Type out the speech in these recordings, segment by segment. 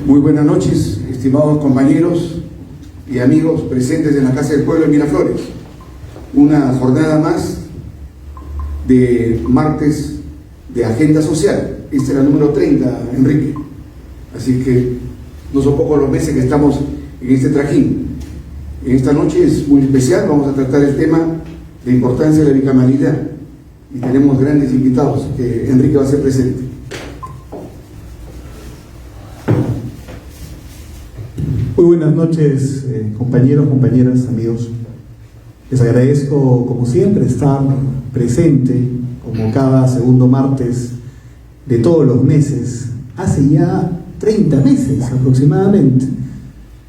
Muy buenas noches, estimados compañeros y amigos presentes en la Casa del Pueblo de Miraflores. Una jornada más de martes de agenda social. Esta es la número 30, Enrique. Así que no son pocos los meses que estamos en este trajín. En esta noche es muy especial, vamos a tratar el tema de importancia de la bicameralidad. Y tenemos grandes invitados que Enrique va a ser presente. Muy buenas noches, compañeros, compañeras, amigos. Les agradezco, como siempre, estar presente, como cada segundo martes de todos los meses, hace ya 30 meses aproximadamente.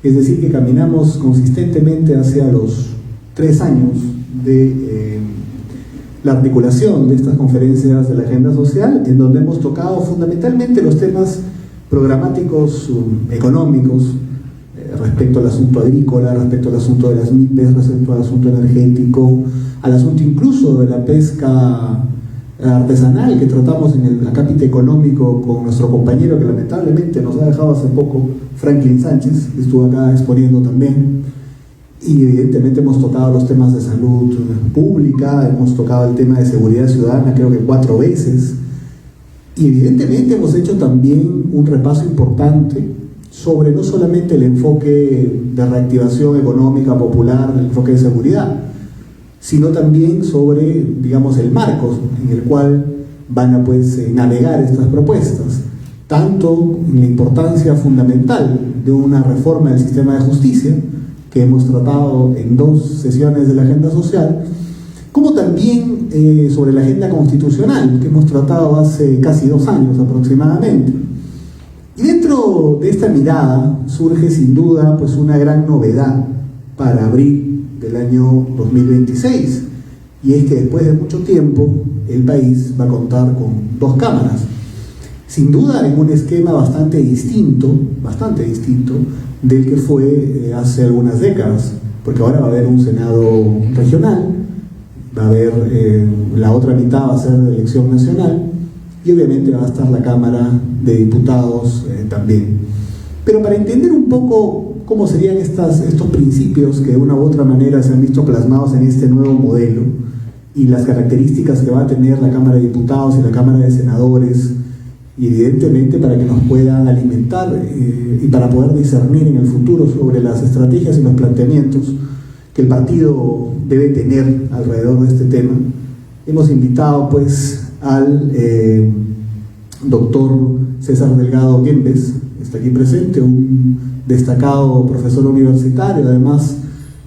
Es decir, que caminamos consistentemente hacia los 3 años de la articulación de estas conferencias de la agenda social, en donde hemos tocado fundamentalmente los temas programáticos económicos, respecto al asunto agrícola, respecto al asunto de las MIPES, respecto al asunto energético, al asunto incluso de la pesca artesanal que tratamos en el acápite económico con nuestro compañero que lamentablemente nos ha dejado hace poco, Franklin Sánchez, que estuvo acá exponiendo también. Y evidentemente hemos tocado los temas de salud pública, hemos tocado el tema de seguridad ciudadana creo que 4 veces, y evidentemente hemos hecho también un repaso importante sobre no solamente el enfoque de reactivación económica popular, el enfoque de seguridad, sino también sobre, digamos, el marco en el cual van a navegar estas propuestas, tanto en la importancia fundamental de una reforma del sistema de justicia, que hemos tratado en 2 sesiones de la agenda social, como también sobre la agenda constitucional, que hemos tratado hace casi 2 años aproximadamente. Y dentro de esta mirada surge sin duda una gran novedad para abril del año 2026, y es que después de mucho tiempo el país va a contar con 2 cámaras, sin duda en un esquema bastante distinto del que fue hace algunas décadas, porque ahora va a haber un Senado regional, va a haber la otra mitad va a ser de elección nacional, y obviamente va a estar la Cámara de Diputados también. Pero para entender un poco cómo serían estos principios que de una u otra manera se han visto plasmados en este nuevo modelo y las características que va a tener la Cámara de Diputados y la Cámara de Senadores, y evidentemente para que nos puedan alimentar y para poder discernir en el futuro sobre las estrategias y los planteamientos que el partido debe tener alrededor de este tema, hemos invitado al doctor César Delgado Guembes, está aquí presente, un destacado profesor universitario, además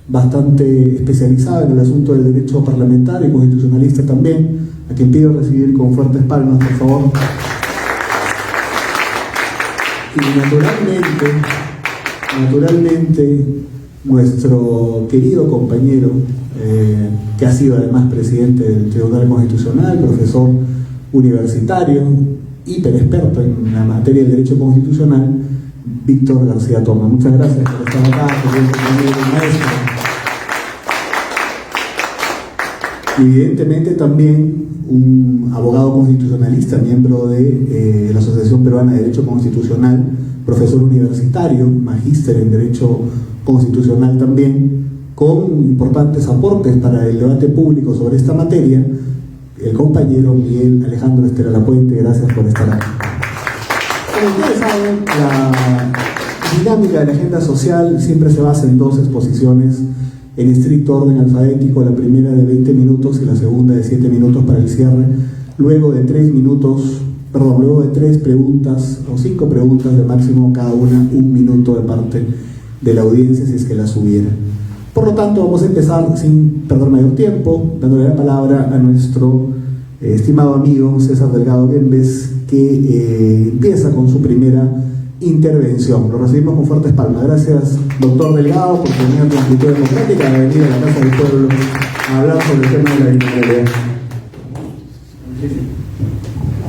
bastante especializado en el asunto del derecho parlamentario y constitucionalista también, a quien pido recibir con fuertes palmas, por favor. Y naturalmente nuestro querido compañero, que ha sido además presidente del Tribunal Constitucional, profesor universitario, hiperexperto en la materia del derecho constitucional, Víctor García Toma. Muchas gracias por estar acá, maestro. Evidentemente también un abogado constitucionalista, miembro de la Asociación Peruana de Derecho Constitucional, profesor universitario, magíster en Derecho Constitucional también, con importantes aportes para el debate público sobre esta materia, el compañero Miguel Alejandro Estela Lapuente. Gracias por estar aquí. Como ustedes saben, la dinámica de la agenda social siempre se basa en 2 exposiciones en estricto orden alfabético, la primera de 20 minutos y la segunda de 7 minutos para el cierre, luego de 3 preguntas o 5 preguntas de máximo cada una, 1 minuto de parte de la audiencia si es que las hubiera. Por lo tanto, vamos a empezar sin perder mayor tiempo, dándole la palabra a nuestro estimado amigo César Delgado Guembes, que empieza con su primera intervención. Lo recibimos con fuertes palmas. Gracias, doctor Delgado, por tener la actitud democrática de venir a la Casa del Pueblo a hablar sobre el tema de la bicameralidad.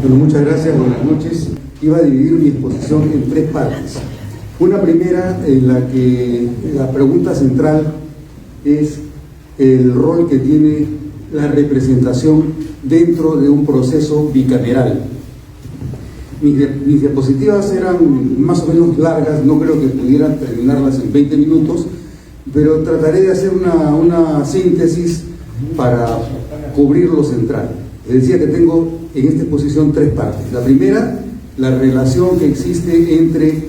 Bueno, muchas gracias, buenas noches. Iba a dividir mi exposición en 3 partes. Una primera en la que la pregunta central es el rol que tiene la representación dentro de un proceso bicameral. Mis diapositivas eran más o menos largas, no creo que pudiera terminarlas en 20 minutos, pero trataré de hacer una síntesis para cubrir lo central. Les decía que tengo en esta exposición tres partes. La primera, la relación que existe entre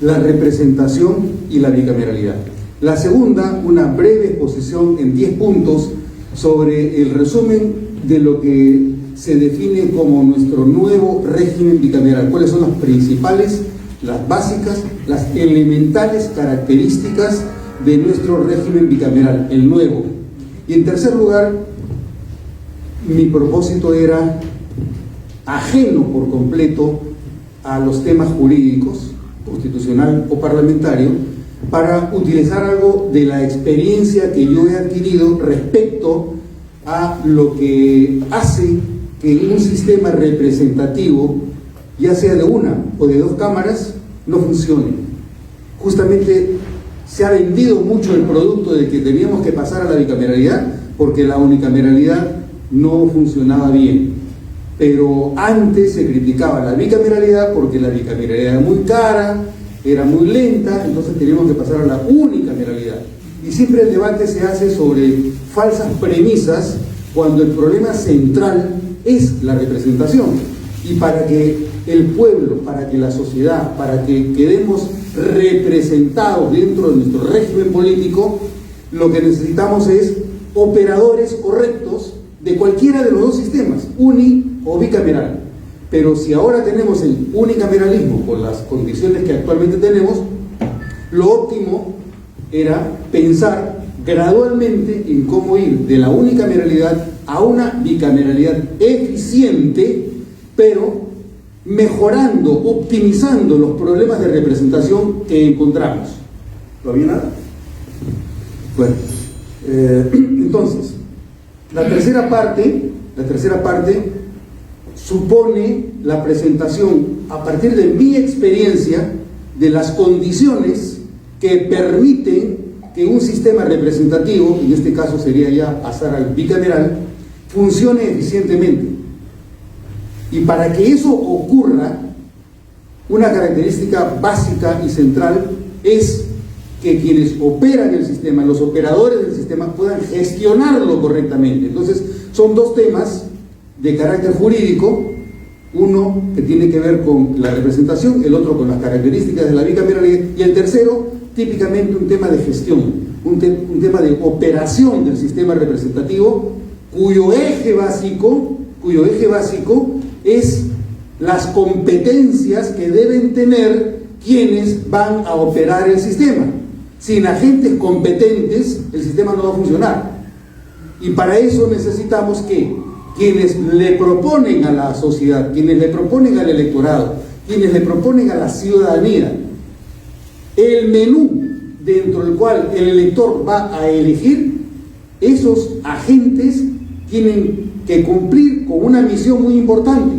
la representación y la bicameralidad. La segunda, una breve exposición en 10 puntos sobre el resumen de lo que se define como nuestro nuevo régimen bicameral. ¿Cuáles son las principales, las básicas, las elementales características de nuestro régimen bicameral, el nuevo? Y en tercer lugar, mi propósito era ajeno por completo a los temas jurídicos, constitucional o parlamentario, para utilizar algo de la experiencia que yo he adquirido respecto a lo que hace que un sistema representativo, ya sea de una o de dos cámaras, no funcione. Justamente se ha vendido mucho el producto de que teníamos que pasar a la bicameralidad porque la unicameralidad no funcionaba bien. Pero antes se criticaba la bicameralidad porque la bicameralidad era muy cara, era muy lenta, entonces teníamos que pasar a la unicameralidad. Y siempre el debate se hace sobre falsas premisas cuando el problema central es la representación. Y para que el pueblo, para que la sociedad, para que quedemos representados dentro de nuestro régimen político, lo que necesitamos es operadores correctos de cualquiera de los dos sistemas, uni o bicameral. Pero si ahora tenemos el unicameralismo con las condiciones que actualmente tenemos, lo óptimo era pensar gradualmente en cómo ir de la unicameralidad a una bicameralidad eficiente, pero mejorando, optimizando los problemas de representación que encontramos. ¿Lo había nada? Bueno, entonces, la tercera parte supone la presentación, a partir de mi experiencia, de las condiciones que permiten que un sistema representativo, en este caso sería ya pasar al bicameral, funcione eficientemente. Y para que eso ocurra, una característica básica y central es que quienes operan el sistema, los operadores del sistema, puedan gestionarlo correctamente. Entonces, son dos temas de carácter jurídico, uno que tiene que ver con la representación, el otro con las características de la bicameralidad, y el tercero, típicamente un tema de gestión, un tema de operación del sistema representativo, cuyo eje básico es las competencias que deben tener quienes van a operar el sistema. Sin agentes competentes, el sistema no va a funcionar. Y para eso necesitamos que quienes le proponen a la sociedad, quienes le proponen al electorado, quienes le proponen a la ciudadanía el menú dentro del cual el elector va a elegir, esos agentes tienen que cumplir con una misión muy importante,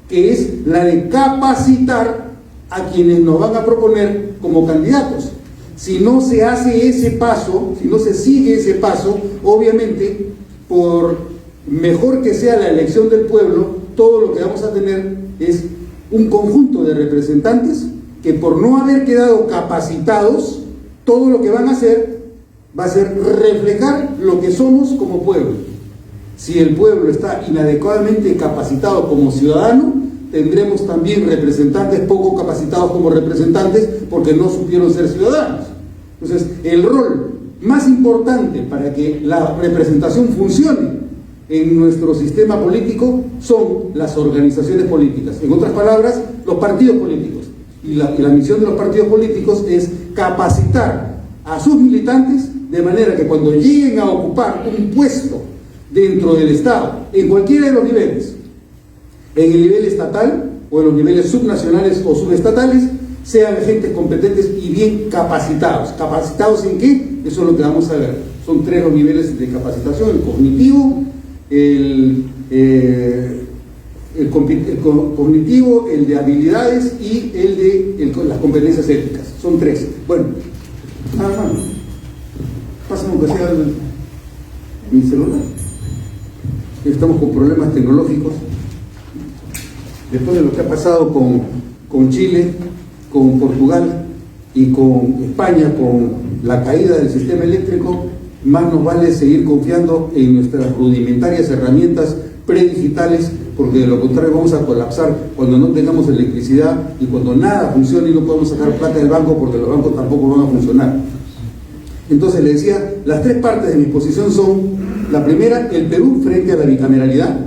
que es la de capacitar a quienes nos van a proponer como candidatos. Si no se hace ese paso, si no se sigue ese paso, obviamente, por mejor que sea la elección del pueblo, todo lo que vamos a tener es un conjunto de representantes que, por no haber quedado capacitados, todo lo que van a hacer va a ser reflejar lo que somos como pueblo. Si el pueblo está inadecuadamente capacitado como ciudadano, tendremos también representantes poco capacitados como representantes porque no supieron ser ciudadanos. Entonces, el rol más importante para que la representación funcione en nuestro sistema político son las organizaciones políticas. En otras palabras, los partidos políticos. Y la misión de los partidos políticos es capacitar a sus militantes de manera que cuando lleguen a ocupar un puesto dentro del Estado, en cualquiera de los niveles, en el nivel estatal o en los niveles subnacionales o subestatales, sean agentes competentes y bien capacitados. ¿Capacitados en qué? Eso es lo que vamos a ver. Son tres los niveles de capacitación: el cognitivo, el cognitivo, el de habilidades y el de las competencias éticas. Son tres. Bueno, nada más. Pásame aunque sea mi celular. Estamos con problemas tecnológicos. después de lo que ha pasado con Chile, con Portugal y con España, con la caída del sistema eléctrico, más nos vale seguir confiando en nuestras rudimentarias herramientas predigitales, porque de lo contrario vamos a colapsar cuando no tengamos electricidad y cuando nada funcione y no podemos sacar plata del banco, porque los bancos tampoco van a funcionar. Entonces le decía, las tres partes de mi exposición son: la primera, el Perú frente a la bicameralidad;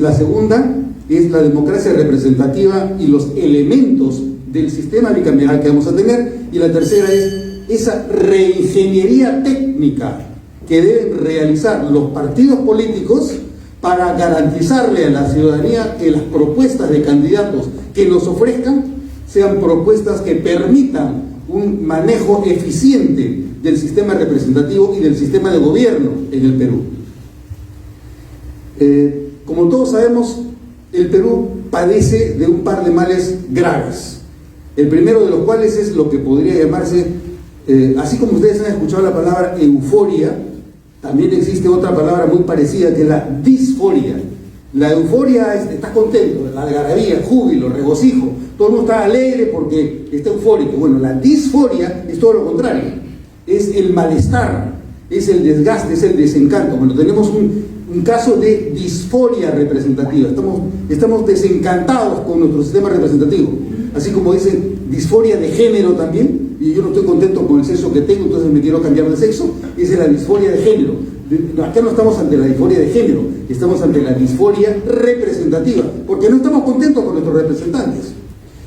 la segunda es la democracia representativa y los elementos del sistema bicameral que vamos a tener; y la tercera es esa reingeniería técnica que deben realizar los partidos políticos para garantizarle a la ciudadanía que las propuestas de candidatos que nos ofrezcan sean propuestas que permitan un manejo eficiente del sistema representativo y del sistema de gobierno en el Perú. Como todos sabemos, el Perú padece de un par de males graves. El primero de los cuales es lo que podría llamarse, así como ustedes han escuchado la palabra euforia, también existe otra palabra muy parecida, que es la disforia. La euforia es estás contento, la algarabía, júbilo, regocijo, todo el mundo está alegre porque está eufórico. Bueno, la disforia es todo lo contrario, es el malestar, es el desgaste, es el desencanto. Bueno, tenemos un caso de disforia representativa, estamos desencantados con nuestro sistema representativo, así como dicen disforia de género también, y yo no estoy contento con el sexo que tengo, entonces me quiero cambiar de sexo. Esa es la disforia de género. Acá no estamos ante la disforia de género, estamos ante la disforia representativa, porque no estamos contentos con nuestros representantes.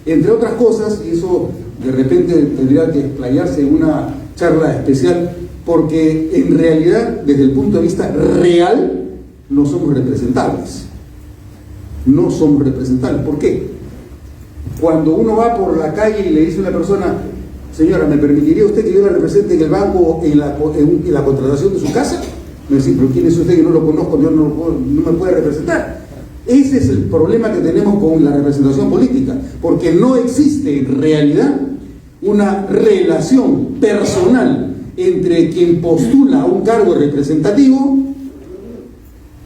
Entre otras cosas, y eso de repente tendría que explayarse en una charla especial, porque en realidad, desde el punto de vista real, no somos representables. No somos representables. ¿Por qué? Cuando uno va por la calle y le dice a una persona: señora, ¿me permitiría usted que yo la represente en el banco o en la contratación de su casa? Me dice: pero ¿quién es usted? Yo no lo conozco, yo no me puede representar. Ese es el problema que tenemos con la representación política, porque no existe en realidad una relación personal entre quien postula a un cargo representativo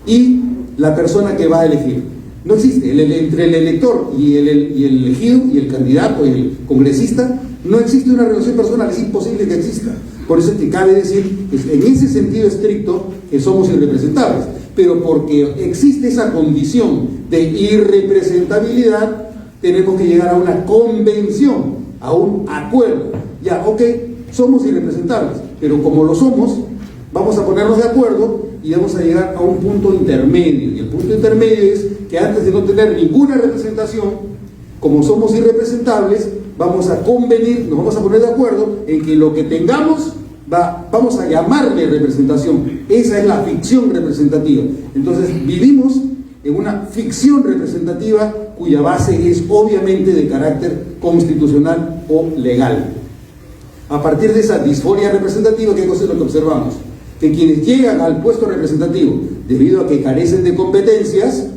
y la persona que va a elegir. No existe. Entre el elector y el elegido, y el candidato y el congresista, no existe una relación personal, es imposible que exista. Por eso es que cabe decir que en ese sentido estricto que somos irrepresentables, pero porque existe esa condición de irrepresentabilidad, tenemos que llegar a una convención, a un acuerdo. Ya, ok, somos irrepresentables, pero como lo somos, vamos a ponernos de acuerdo y vamos a llegar a un punto intermedio. Y el punto intermedio es que antes de no tener ninguna representación, como somos irrepresentables, vamos a convenir, nos vamos a poner de acuerdo en que lo que tengamos vamos a llamarle representación. Esa es la ficción representativa. Entonces vivimos en una ficción representativa cuya base es obviamente de carácter constitucional o legal. A partir de esa disforia representativa, ¿qué cosa es lo que observamos? Que quienes llegan al puesto representativo debido a que carecen de competencias,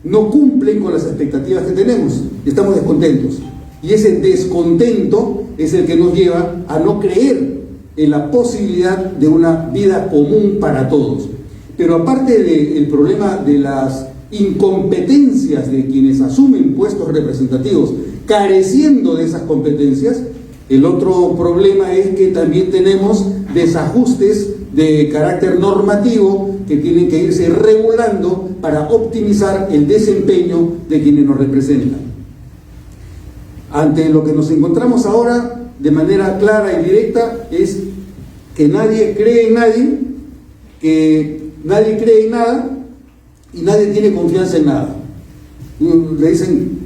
no cumplen con las expectativas que tenemos, estamos descontentos. Y ese descontento es el que nos lleva a no creer en la posibilidad de una vida común para todos. Pero aparte del problema de las incompetencias de quienes asumen puestos representativos, careciendo de esas competencias, el otro problema es que también tenemos desajustes de carácter normativo que tienen que irse regulando para optimizar el desempeño de quienes nos representan. Ante lo que nos encontramos ahora, de manera clara y directa, es que nadie cree en nadie, que nadie cree en nada y nadie tiene confianza en nada. Le dicen: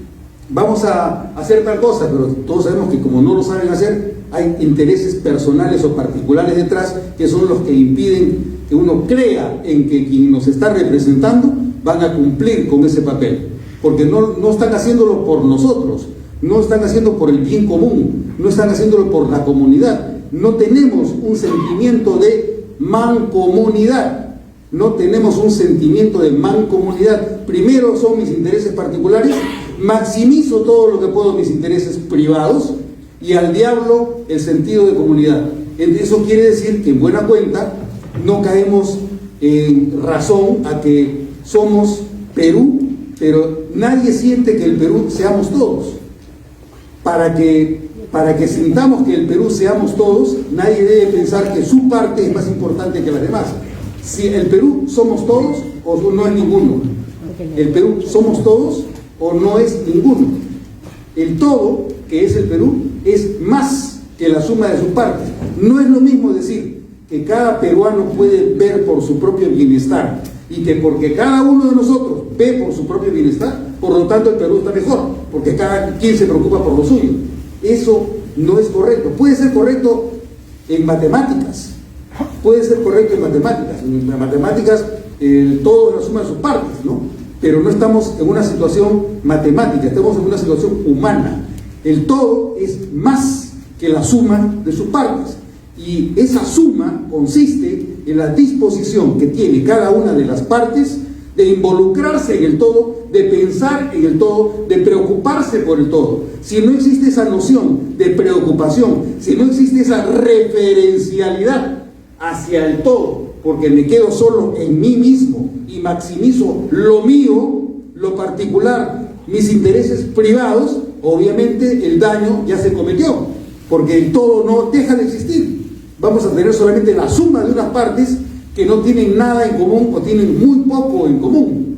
vamos a hacer tal cosa, pero todos sabemos que como no lo saben hacer, hay intereses personales o particulares detrás que son los que impiden que uno crea en que quien nos está representando van a cumplir con ese papel, porque no están haciéndolo por nosotros, no están haciendo por el bien común, no están haciéndolo por la comunidad. No tenemos un sentimiento de mancomunidad, no tenemos un sentimiento de mancomunidad. Primero son mis intereses particulares, maximizo todo lo que puedo mis intereses privados, y al diablo el sentido de comunidad. Eso quiere decir que en buena cuenta no caemos en razón a que somos Perú pero nadie siente que el Perú seamos todos. Para que sintamos que el Perú seamos todos, nadie debe pensar que su parte es más importante que las demás. Si el Perú somos todos o no es ninguno. El Perú somos todos o no es ninguno. El todo, que es el Perú, es más que la suma de sus partes. No es lo mismo decir que cada peruano puede ver por su propio bienestar y que porque cada uno de nosotros ve por su propio bienestar, por lo tanto el Perú está mejor, porque cada quien se preocupa por lo suyo. Eso no es correcto. Puede ser correcto en matemáticas, En matemáticas el todo es la suma de sus partes, ¿no? Pero no estamos en una situación matemática, estamos en una situación humana. El todo es más que la suma de sus partes. Y esa suma consiste en la disposición que tiene cada una de las partes de involucrarse en el todo, de pensar en el todo, de preocuparse por el todo. Si no existe esa noción de preocupación, si no existe esa referencialidad hacia el todo, porque me quedo solo en mí mismo y maximizo lo mío, lo particular, mis intereses privados, obviamente el daño ya se cometió, porque el todo no deja de existir. Vamos a tener solamente la suma de unas partes que no tienen nada en común o tienen muy poco en común.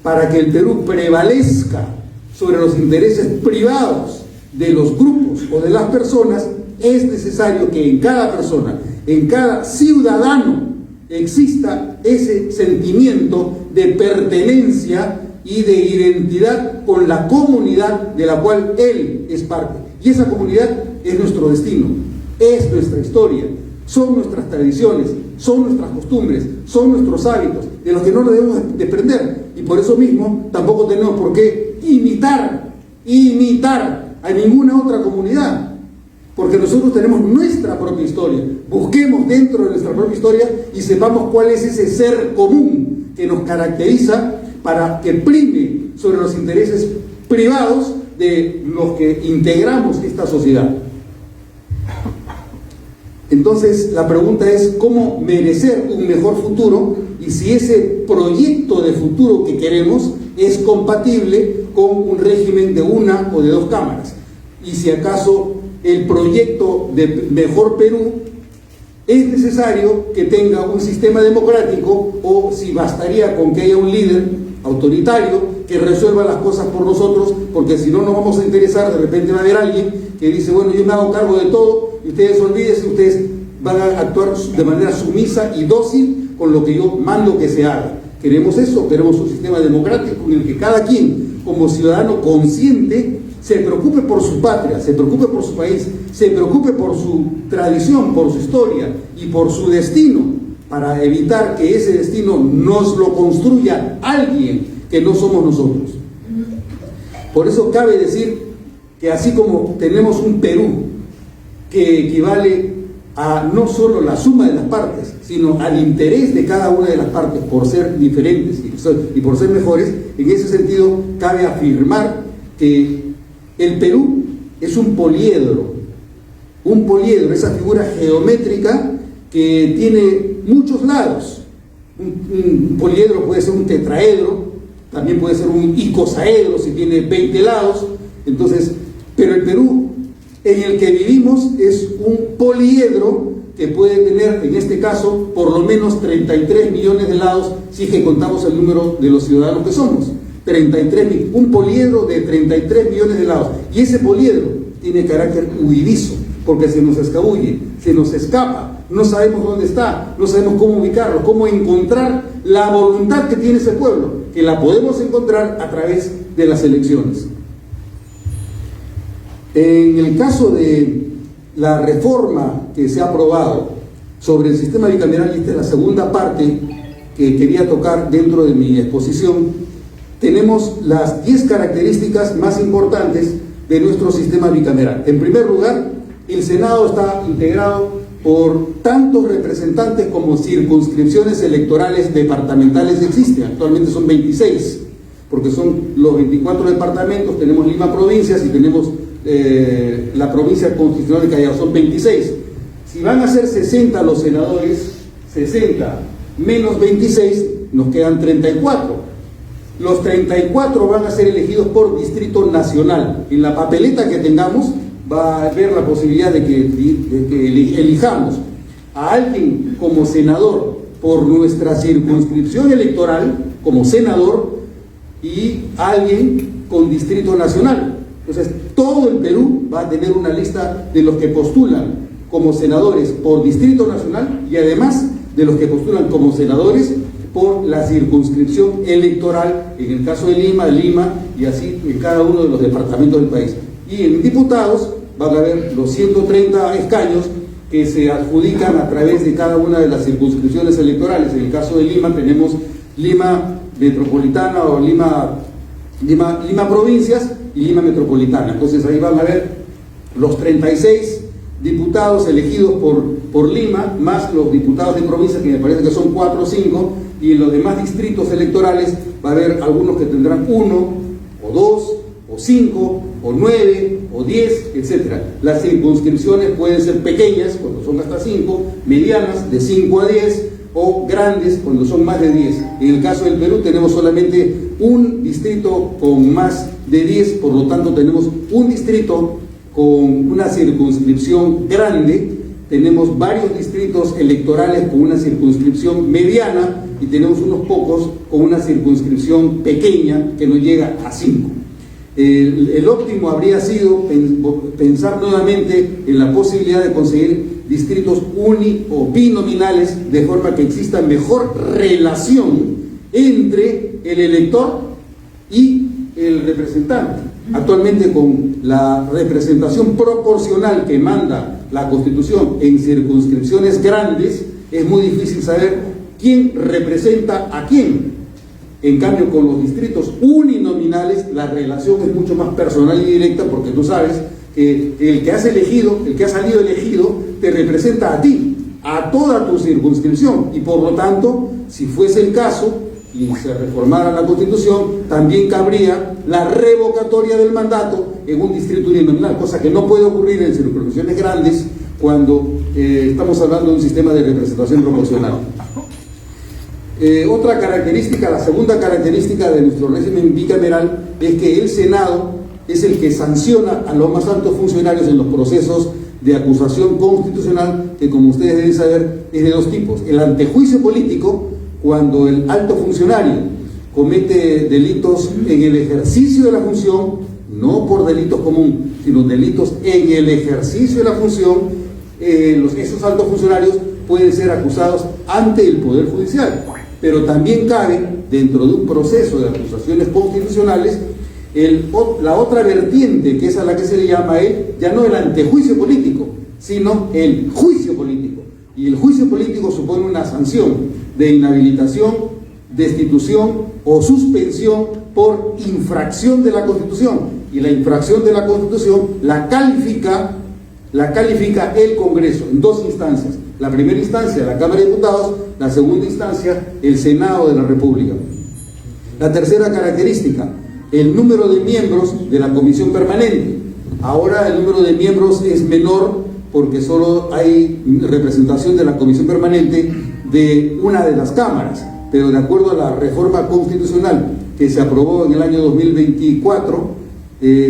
Para que el Perú prevalezca sobre los intereses privados de los grupos o de las personas, es necesario que en cada persona, en cada ciudadano, exista ese sentimiento de pertenencia y de identidad con la comunidad de la cual él es parte. Y esa comunidad es nuestro destino, es nuestra historia, son nuestras tradiciones, son nuestras costumbres, son nuestros hábitos, de los que no nos debemos desprender. Y por eso mismo tampoco tenemos por qué imitar a ninguna otra comunidad, porque nosotros tenemos nuestra propia historia. Busquemos dentro de nuestra propia historia y sepamos cuál es ese ser común que nos caracteriza, para que prime sobre los intereses privados de los que integramos esta sociedad. Entonces la pregunta es cómo merecer un mejor futuro y si ese proyecto de futuro que queremos es compatible con un régimen de una o de dos cámaras, y si acaso el proyecto de mejor Perú es necesario que tenga un sistema democrático, o si bastaría con que haya un líder autoritario que resuelva las cosas por nosotros, porque si no nos vamos a interesar. De repente va a haber alguien que dice, bueno, yo me hago cargo de todo y ustedes olvídense, ustedes van a actuar de manera sumisa y dócil con lo que yo mando que se haga. ¿Queremos eso? Queremos un sistema democrático en el que cada quien, como ciudadano consciente, se preocupe por su patria, se preocupe por su país, se preocupe por su tradición, por su historia y por su destino, para evitar que ese destino nos lo construya alguien que no somos nosotros. Por eso cabe decir que así como tenemos un Perú que equivale a no solo la suma de las partes, sino al interés de cada una de las partes por ser diferentes y por ser mejores, en ese sentido cabe afirmar que el Perú es un poliedro, esa figura geométrica que tiene muchos lados. Un poliedro puede ser un tetraedro, también puede ser un icosaedro si tiene 20 lados. Entonces, pero el Perú en el que vivimos es un poliedro que puede tener, en este caso, por lo menos 33 millones de lados, si es que contamos el número de los ciudadanos que somos. 33, un poliedro de 33 millones de lados. Y ese poliedro tiene carácter huidizo, porque se nos escabulle, se nos escapa, no sabemos dónde está, no sabemos cómo ubicarlo, cómo encontrar la voluntad que tiene ese pueblo, que la podemos encontrar a través de las elecciones. En el caso de la reforma que se ha aprobado sobre el sistema bicameral, y esta es la segunda parte que quería tocar dentro de mi exposición, tenemos las 10 características más importantes de nuestro sistema bicameral. En primer lugar, el Senado está integrado por tantos representantes como circunscripciones electorales departamentales existen. Actualmente son 26, porque son los 24 departamentos, tenemos Lima provincias y tenemos la provincia constitucional de Callao, son 26. Si van a ser 60 los senadores, 60 menos 26, nos quedan 34. Los 34 van a ser elegidos por distrito nacional. En la papeleta que tengamos va a haber la posibilidad de que elijamos a alguien como senador por nuestra circunscripción electoral, como senador, y a alguien con distrito nacional. Entonces, todo el Perú va a tener una lista de los que postulan como senadores por distrito nacional y además de los que postulan como senadores por la circunscripción electoral, en el caso de Lima, y así en cada uno de los departamentos del país. Y en diputados van a haber los 130 escaños que se adjudican a través de cada una de las circunscripciones electorales. En el caso de Lima tenemos Lima Metropolitana o Lima Provincias y Lima Metropolitana. Entonces ahí van a ver los 36 diputados elegidos por Lima, más los diputados de provincia, que me parece que son 4 o 5, y en los demás distritos electorales va a haber algunos que tendrán 1 o 2 o 5 o 9 o 10, etc. Las circunscripciones pueden ser pequeñas, cuando son hasta 5, medianas, de 5 a 10, o grandes, cuando son más de 10. En el caso del Perú tenemos solamente un distrito con más de 10, por lo tanto tenemos un distrito con una circunscripción grande, tenemos varios distritos electorales con una circunscripción mediana y tenemos unos pocos con una circunscripción pequeña que no llega a 5. El óptimo habría sido pensar nuevamente en la posibilidad de conseguir distritos uni o binominales, de forma que exista mejor relación entre el elector y el representante. Actualmente, con la representación proporcional que manda la Constitución en circunscripciones grandes, es muy difícil saber quién representa a quién. En cambio, con los distritos uninominales, la relación es mucho más personal y directa, porque tú sabes que el que has elegido, el que ha salido elegido, te representa a ti, a toda tu circunscripción, y por lo tanto, si fuese el caso y se reformara la Constitución, también cabría la revocatoria del mandato en un distrito uninominal, cosa que no puede ocurrir en circunscripciones grandes cuando estamos hablando de un sistema de representación proporcional. Otra característica, la segunda característica de nuestro régimen bicameral, es que el Senado es el que sanciona a los más altos funcionarios en los procesos de acusación constitucional, que, como ustedes deben saber, es de dos tipos: el antejuicio político, cuando el alto funcionario comete delitos en el ejercicio de la función, no por delitos comunes, sino delitos en el ejercicio de la función. Esos altos funcionarios pueden ser acusados ante el Poder Judicial, pero también cabe, dentro de un proceso de acusaciones constitucionales, la otra vertiente, que es a la que se le llama ya no el antejuicio político, sino el juicio político. Y el juicio político supone una sanción de inhabilitación, destitución o suspensión por infracción de la Constitución. Y la infracción de la Constitución la califica el Congreso en dos instancias: la primera instancia, la Cámara de Diputados; la segunda instancia, el Senado de la República. La tercera característica: el número de miembros de la Comisión Permanente. Ahora el número de miembros es menor porque solo hay representación de la Comisión Permanente de una de las cámaras, pero de acuerdo a la reforma constitucional que se aprobó en el año 2024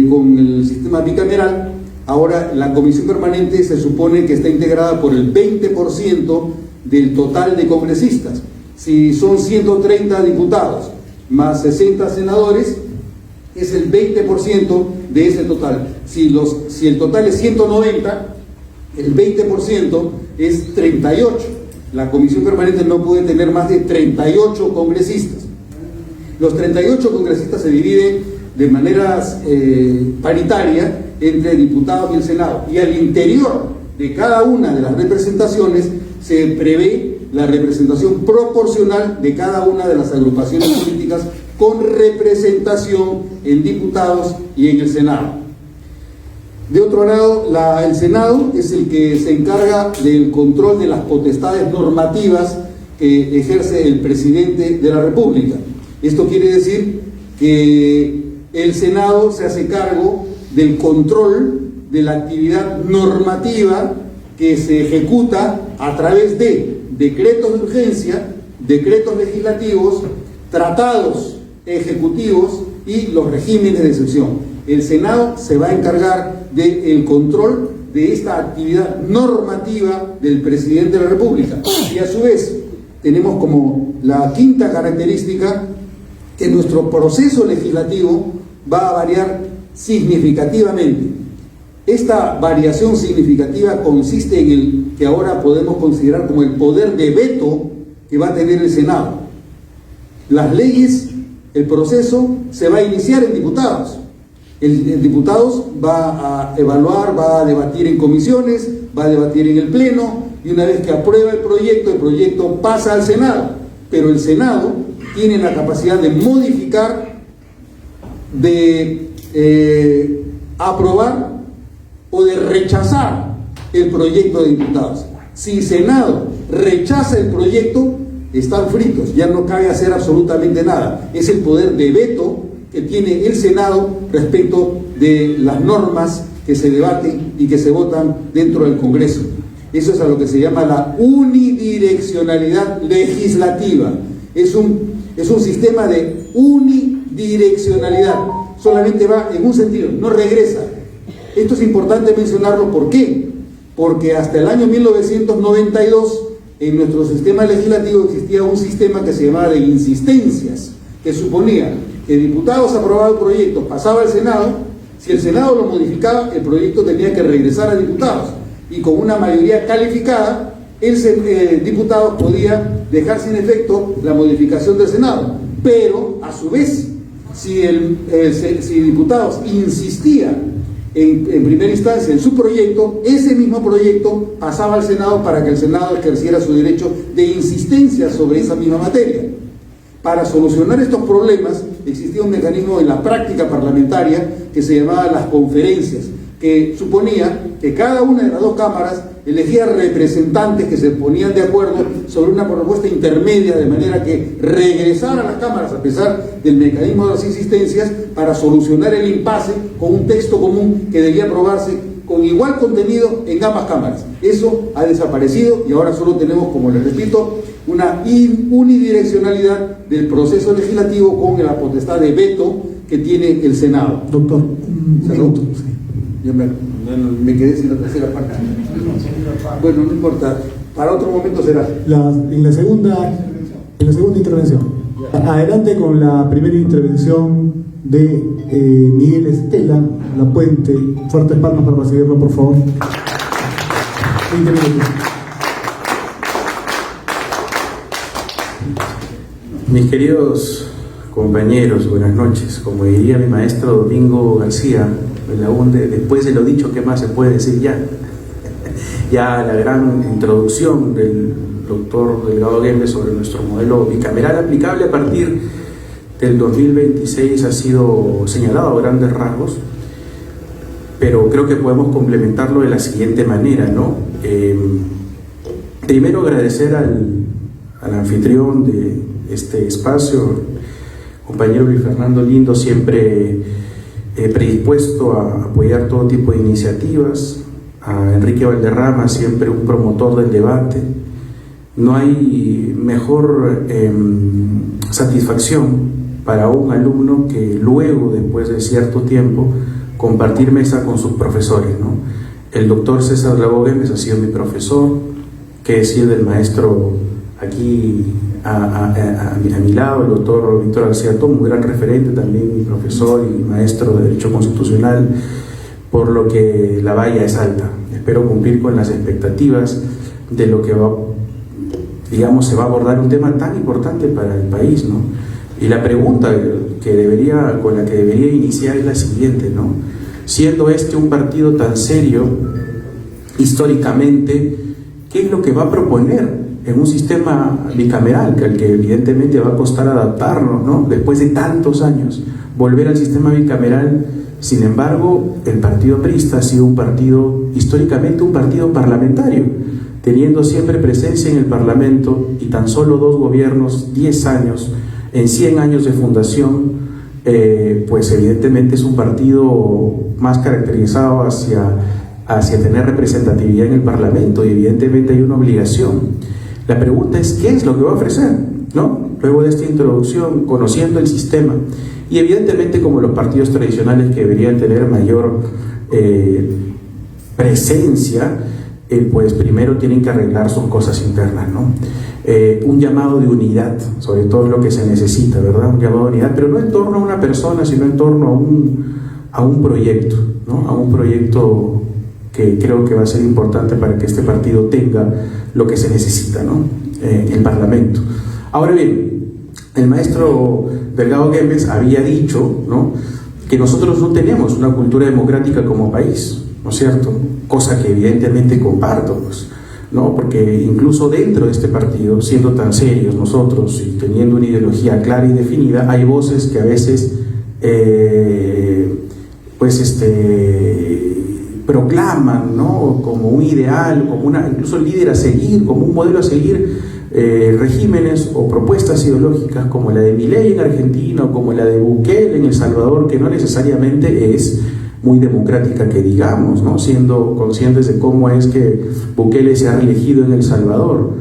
con el sistema bicameral, ahora la Comisión Permanente se supone que está integrada por el 20% del total de congresistas. Si son 130 diputados más 60 senadores, es el 20% de ese total. Si el total es 190, el 20% es 38. La Comisión Permanente no puede tener más de 38 congresistas. Los 38 congresistas se dividen de manera paritaria entre diputados y el Senado, y al interior de cada una de las representaciones se prevé la representación proporcional de cada una de las agrupaciones políticas, con representación en diputados y en el Senado. De otro lado, el Senado es el que se encarga del control de las potestades normativas que ejerce el presidente de la República. Esto quiere decir que el Senado se hace cargo del control de la actividad normativa que se ejecuta a través de decretos de urgencia, decretos legislativos, tratados ejecutivos y los regímenes de excepción. El Senado se va a encargar del control de esta actividad normativa del presidente de la República. Y a su vez tenemos como la quinta característica que nuestro proceso legislativo va a variar significativamente. Esta variación significativa consiste en el que ahora podemos considerar como el poder de veto que va a tener el Senado. Las leyes, el proceso se va a iniciar en diputados. El diputados va a evaluar, va a debatir en comisiones, va a debatir en el Pleno, y una vez que aprueba el proyecto pasa al Senado. Pero el Senado tiene la capacidad de modificar, de aprobar o de rechazar el proyecto de diputados. Si el Senado rechaza el proyecto, están fritos, ya no cabe hacer absolutamente nada. Es el poder de veto que tiene el Senado respecto de las normas que se debaten y que se votan dentro del Congreso. Eso es a lo que se llama la unidireccionalidad legislativa. Es un sistema de unidireccionalidad, solamente va en un sentido, no regresa. Esto es importante mencionarlo, ¿por qué? Porque hasta el año 1992 en nuestro sistema legislativo existía un sistema que se llamaba de insistencias, que suponía que diputados aprobaban el proyecto, pasaba al Senado, si el Senado lo modificaba, el proyecto tenía que regresar a diputados, y con una mayoría calificada, el diputado podía dejar sin efecto la modificación del Senado. Pero, a su vez, si diputados insistían en primera instancia en su proyecto, ese mismo proyecto pasaba al Senado para que el Senado ejerciera su derecho de insistencia sobre esa misma materia. Para solucionar estos problemas existía un mecanismo en la práctica parlamentaria que se llamaba las conferencias, que suponía que cada una de las dos cámaras elegía representantes que se ponían de acuerdo sobre una propuesta intermedia, de manera que regresara a las cámaras a pesar del mecanismo de las insistencias para solucionar el impasse con un texto común que debía aprobarse con igual contenido en ambas cámaras. Eso ha desaparecido y ahora solo tenemos, como les repito, una unidireccionalidad del proceso legislativo con la potestad de veto que tiene el Senado. Doctor, un minuto. Sí. Ya me quedé sin la tercera parte. Bueno, no importa, para otro momento será. En la segunda intervención. Adelante con la primera intervención de Miguel Estela Lapuente. Fuertes palmas para recibirlo, por favor. 20 minutos. Mis queridos compañeros, buenas noches. Como diría mi maestro Domingo García, en la UNDE, después de lo dicho, ¿qué más se puede decir ya? Ya la gran introducción del doctor Delgado Guemes sobre nuestro modelo bicameral aplicable a partir del 2026 ha sido señalado a grandes rasgos, pero creo que podemos complementarlo de la siguiente manera, ¿no? Primero agradecer al anfitrión de este espacio, compañero Luis Fernando Lindo, siempre predispuesto a apoyar todo tipo de iniciativas, a Enrique Valderrama, siempre un promotor del debate. No hay mejor satisfacción para un alumno que luego, después de cierto tiempo, compartir mesa con sus profesores, ¿no? El doctor César Delgado Guemes ha sido mi profesor, que decir del maestro aquí a mi lado, el doctor Víctor García Tom, un gran referente también, mi profesor y maestro de Derecho Constitucional, por lo que la valla es alta. Espero cumplir con las expectativas de lo que se va a abordar un tema tan importante para el país, ¿no? Y la pregunta con la que debería iniciar es la siguiente, ¿no? Siendo este un partido tan serio, históricamente, ¿qué es lo que va a proponer en un sistema bicameral, al que evidentemente va a costar adaptarnos, ¿no? Después de tantos años, volver al sistema bicameral? Sin embargo, el partido aprista ha sido históricamente un partido parlamentario, teniendo siempre presencia en el Parlamento, y tan solo 2 gobiernos, 10 años, en 100 años de fundación, pues evidentemente es un partido más caracterizado hacia tener representatividad en el Parlamento, y evidentemente hay una obligación. La pregunta es, ¿qué es lo que va a ofrecer? ¿no? Luego de esta introducción, conociendo el sistema, y evidentemente como los partidos tradicionales que deberían tener mayor presencia, pues primero tienen que arreglar sus cosas internas, ¿no? Un llamado de unidad, sobre todo es lo que se necesita, ¿verdad? Un llamado de unidad, pero no en torno a una persona, sino en torno a un proyecto, ¿no? A un proyecto que creo que va a ser importante para que este partido tenga lo que se necesita, ¿no? El Parlamento. Ahora bien, el maestro Delgado Guemes había dicho, ¿no?, que nosotros no tenemos una cultura democrática como país, ¿no es cierto? Cosa que evidentemente comparto, pues, ¿no? Porque incluso dentro de este partido, siendo tan serios nosotros y teniendo una ideología clara y definida, hay voces que a veces proclaman, ¿no?, como un ideal, como incluso el líder a seguir, como un modelo a seguir, regímenes o propuestas ideológicas como la de Milei en Argentina o como la de Bukele en El Salvador, que no necesariamente es muy democrática, que digamos, ¿no?, siendo conscientes de cómo es que Bukele se ha reelegido en El Salvador,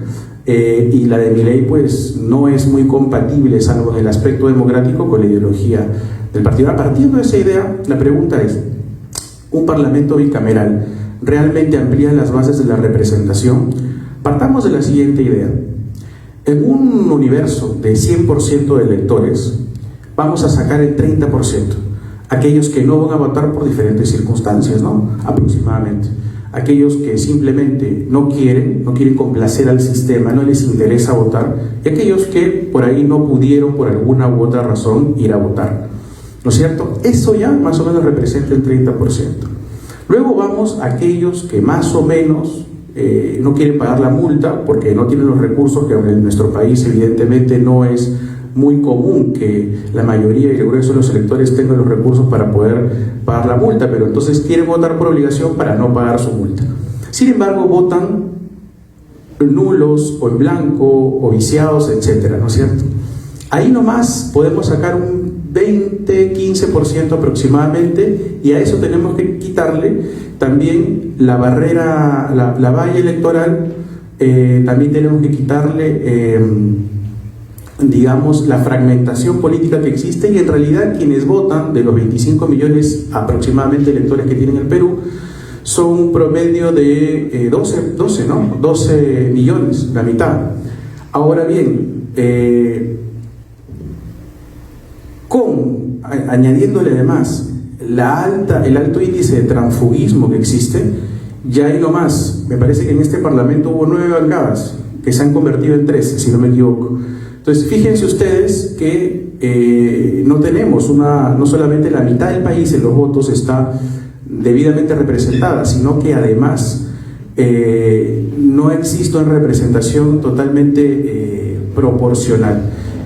y la de Milei pues no es muy compatible, salvo en el aspecto democrático, con la ideología del partido. A partir de esa idea, la pregunta es: ¿un parlamento bicameral realmente amplía las bases de la representación? Partamos de la siguiente idea. En un universo de 100% de electores, vamos a sacar el 30%, aquellos que no van a votar por diferentes circunstancias, ¿no?, aproximadamente. Aquellos que simplemente no quieren complacer al sistema, no les interesa votar, y aquellos que por ahí no pudieron por alguna u otra razón ir a votar, ¿no es cierto? Eso ya más o menos representa el 30%. Luego vamos a aquellos que más o menos no quieren pagar la multa porque no tienen los recursos, que en nuestro país evidentemente no es muy común que la mayoría y el grueso de los electores tengan los recursos para poder pagar la multa, pero entonces quieren votar por obligación para no pagar su multa. Sin embargo, votan nulos o en blanco o viciados, etcétera, ¿no es cierto? Ahí nomás podemos sacar un 20-15% aproximadamente, y a eso tenemos que quitarle también la barrera, la valla electoral, también tenemos que quitarle digamos, la fragmentación política que existe, y en realidad quienes votan, de los 25 millones aproximadamente electores que tiene el Perú, son un promedio de 12 millones, la mitad. Ahora bien, añadiéndole además el alto índice de transfugismo que existe, ya hay nomás, me parece que en este Parlamento hubo 9 bancadas que se han convertido en 13, si no me equivoco. Entonces, fíjense ustedes que no tenemos no solamente la mitad del país en los votos está debidamente representada, sino que además no existe una representación totalmente proporcional.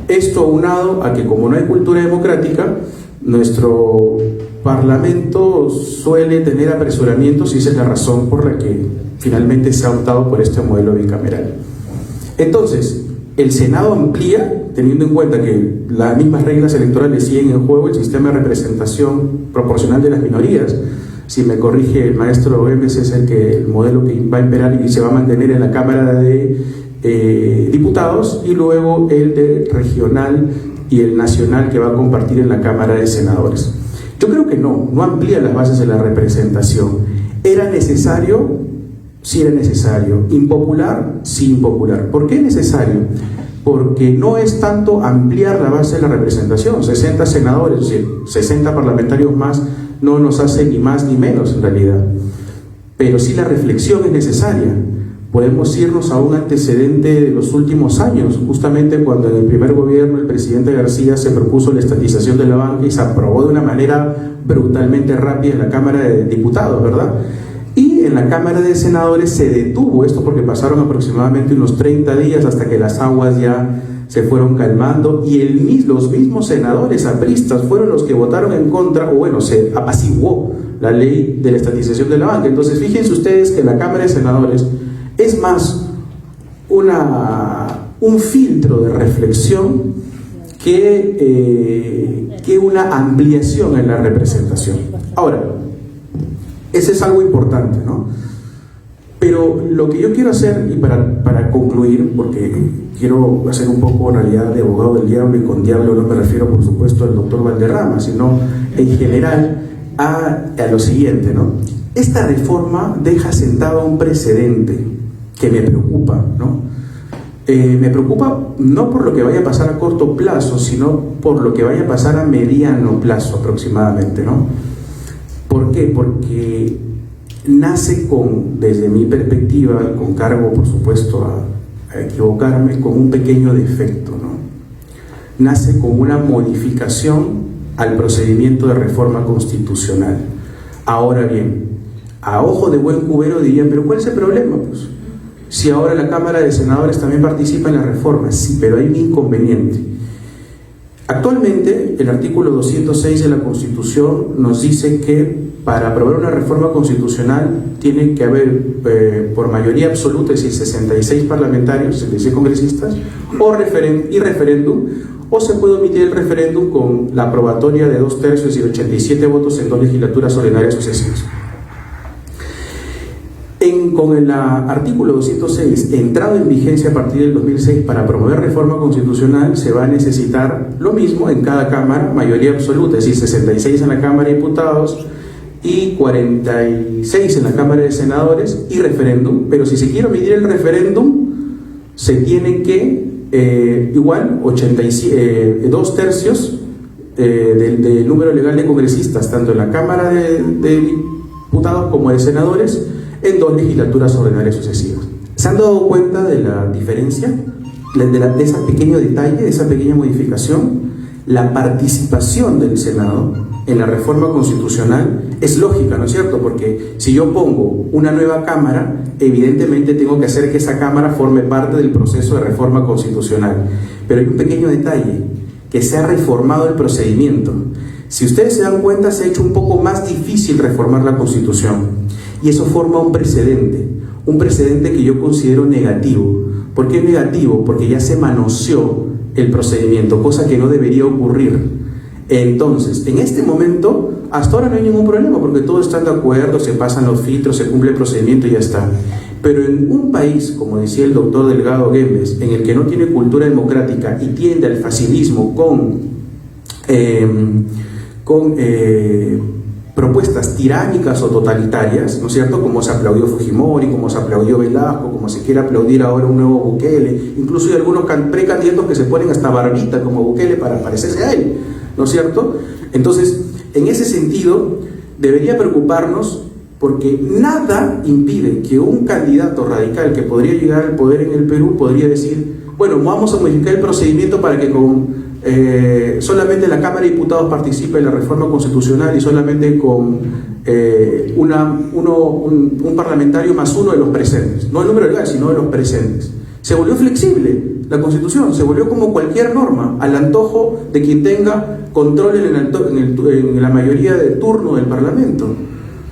Esto aunado a que, como no hay cultura democrática, nuestro Parlamento suele tener apresuramientos, y esa es la razón por la que finalmente se ha optado por este modelo bicameral. Entonces, el Senado amplía, teniendo en cuenta que las mismas reglas electorales siguen en juego, el sistema de representación proporcional de las minorías. Si me corrige el maestro Gómez, es el modelo que va a imperar y se va a mantener en la Cámara de Diputados, y luego el de regional y el nacional, que va a compartir en la Cámara de Senadores. Yo creo que no amplía las bases de la representación. ¿Era necesario? Sí era necesario. ¿Impopular? Sí, impopular. ¿Por qué necesario? Porque no es tanto ampliar la base de la representación. 60 senadores, es decir, 60 parlamentarios más, no nos hace ni más ni menos en realidad. Pero sí la reflexión es necesaria. Podemos irnos a un antecedente de los últimos años, justamente cuando en el primer gobierno el presidente García se propuso la estatización de la banca y se aprobó de una manera brutalmente rápida en la Cámara de Diputados, ¿verdad? Y en la Cámara de Senadores se detuvo esto porque pasaron aproximadamente unos 30 días hasta que las aguas ya se fueron calmando, y los mismos senadores apristas fueron los que votaron en contra, o bueno, se apaciguó la ley de la estatización de la banca. Entonces, fíjense ustedes que la Cámara de Senadores es más un filtro de reflexión que una ampliación en la representación. Ahora, ese es algo importante, ¿no? Pero lo que yo quiero hacer, y para concluir, porque quiero hacer un poco en realidad de abogado del diablo, y con diablo no me refiero por supuesto al doctor Valderrama, sino en general a lo siguiente, ¿no? Esta reforma deja sentado un precedente que me preocupa, ¿no? Me preocupa no por lo que vaya a pasar a corto plazo, sino por lo que vaya a pasar a mediano plazo aproximadamente, ¿no? ¿Por qué? Porque nace desde mi perspectiva, con cargo por supuesto a equivocarme, con un pequeño defecto, ¿no? Nace con una modificación al procedimiento de reforma constitucional. Ahora bien, a ojo de buen cubero dirían, pero ¿cuál es el problema? Pues, si ahora la Cámara de Senadores también participa en la reforma, sí, pero hay un inconveniente. Actualmente, el artículo 206 de la Constitución nos dice que para aprobar una reforma constitucional tiene que haber por mayoría absoluta, es decir, 66 parlamentarios, 66 congresistas, y referéndum, o se puede omitir el referéndum con la aprobatoria de 2/3, es decir, 87 votos en 2 legislaturas ordinarias sucesivas. Con el artículo 206, entrado en vigencia a partir del 2006, para promover reforma constitucional se va a necesitar lo mismo en cada Cámara, mayoría absoluta, es decir, 66 en la Cámara de Diputados y 46 en la Cámara de Senadores y referéndum, pero si se quiere omitir el referéndum, se tiene que, igual, 2/3 del número legal de congresistas, tanto en la Cámara de Diputados como de Senadores, en 2 legislaturas ordinarias sucesivas. ¿Se han dado cuenta de la diferencia? De ese pequeño detalle, de esa pequeña modificación. La participación del Senado en la reforma constitucional es lógica, ¿no es cierto? Porque si yo pongo una nueva Cámara, evidentemente tengo que hacer que esa Cámara forme parte del proceso de reforma constitucional. Pero hay un pequeño detalle, que se ha reformado el procedimiento. Si ustedes se dan cuenta, se ha hecho un poco más difícil reformar la Constitución. Y eso forma un precedente que yo considero negativo. ¿Por qué negativo? Porque ya se manoseó el procedimiento, cosa que no debería ocurrir. Entonces, en este momento, hasta ahora no hay ningún problema, porque todos están de acuerdo, se pasan los filtros, se cumple el procedimiento y ya está. Pero en un país, como decía el doctor Delgado Guemes, en el que no tiene cultura democrática y tiende al facilismo con propuestas tiránicas o totalitarias, ¿no es cierto? Como se aplaudió Fujimori, como se aplaudió Velasco, como se quiere aplaudir ahora un nuevo Bukele, incluso hay algunos precandidatos que se ponen hasta barbita como Bukele para parecerse a él, ¿no es cierto? Entonces, en ese sentido, debería preocuparnos, porque nada impide que un candidato radical que podría llegar al poder en el Perú podría decir, bueno, vamos a modificar el procedimiento para que solamente la Cámara de Diputados participe en la reforma constitucional y solamente con un parlamentario más uno de los presentes, no el número legal, sino de los presentes. Se volvió flexible la Constitución, se volvió como cualquier norma, al antojo de quien tenga control en la mayoría del turno del Parlamento.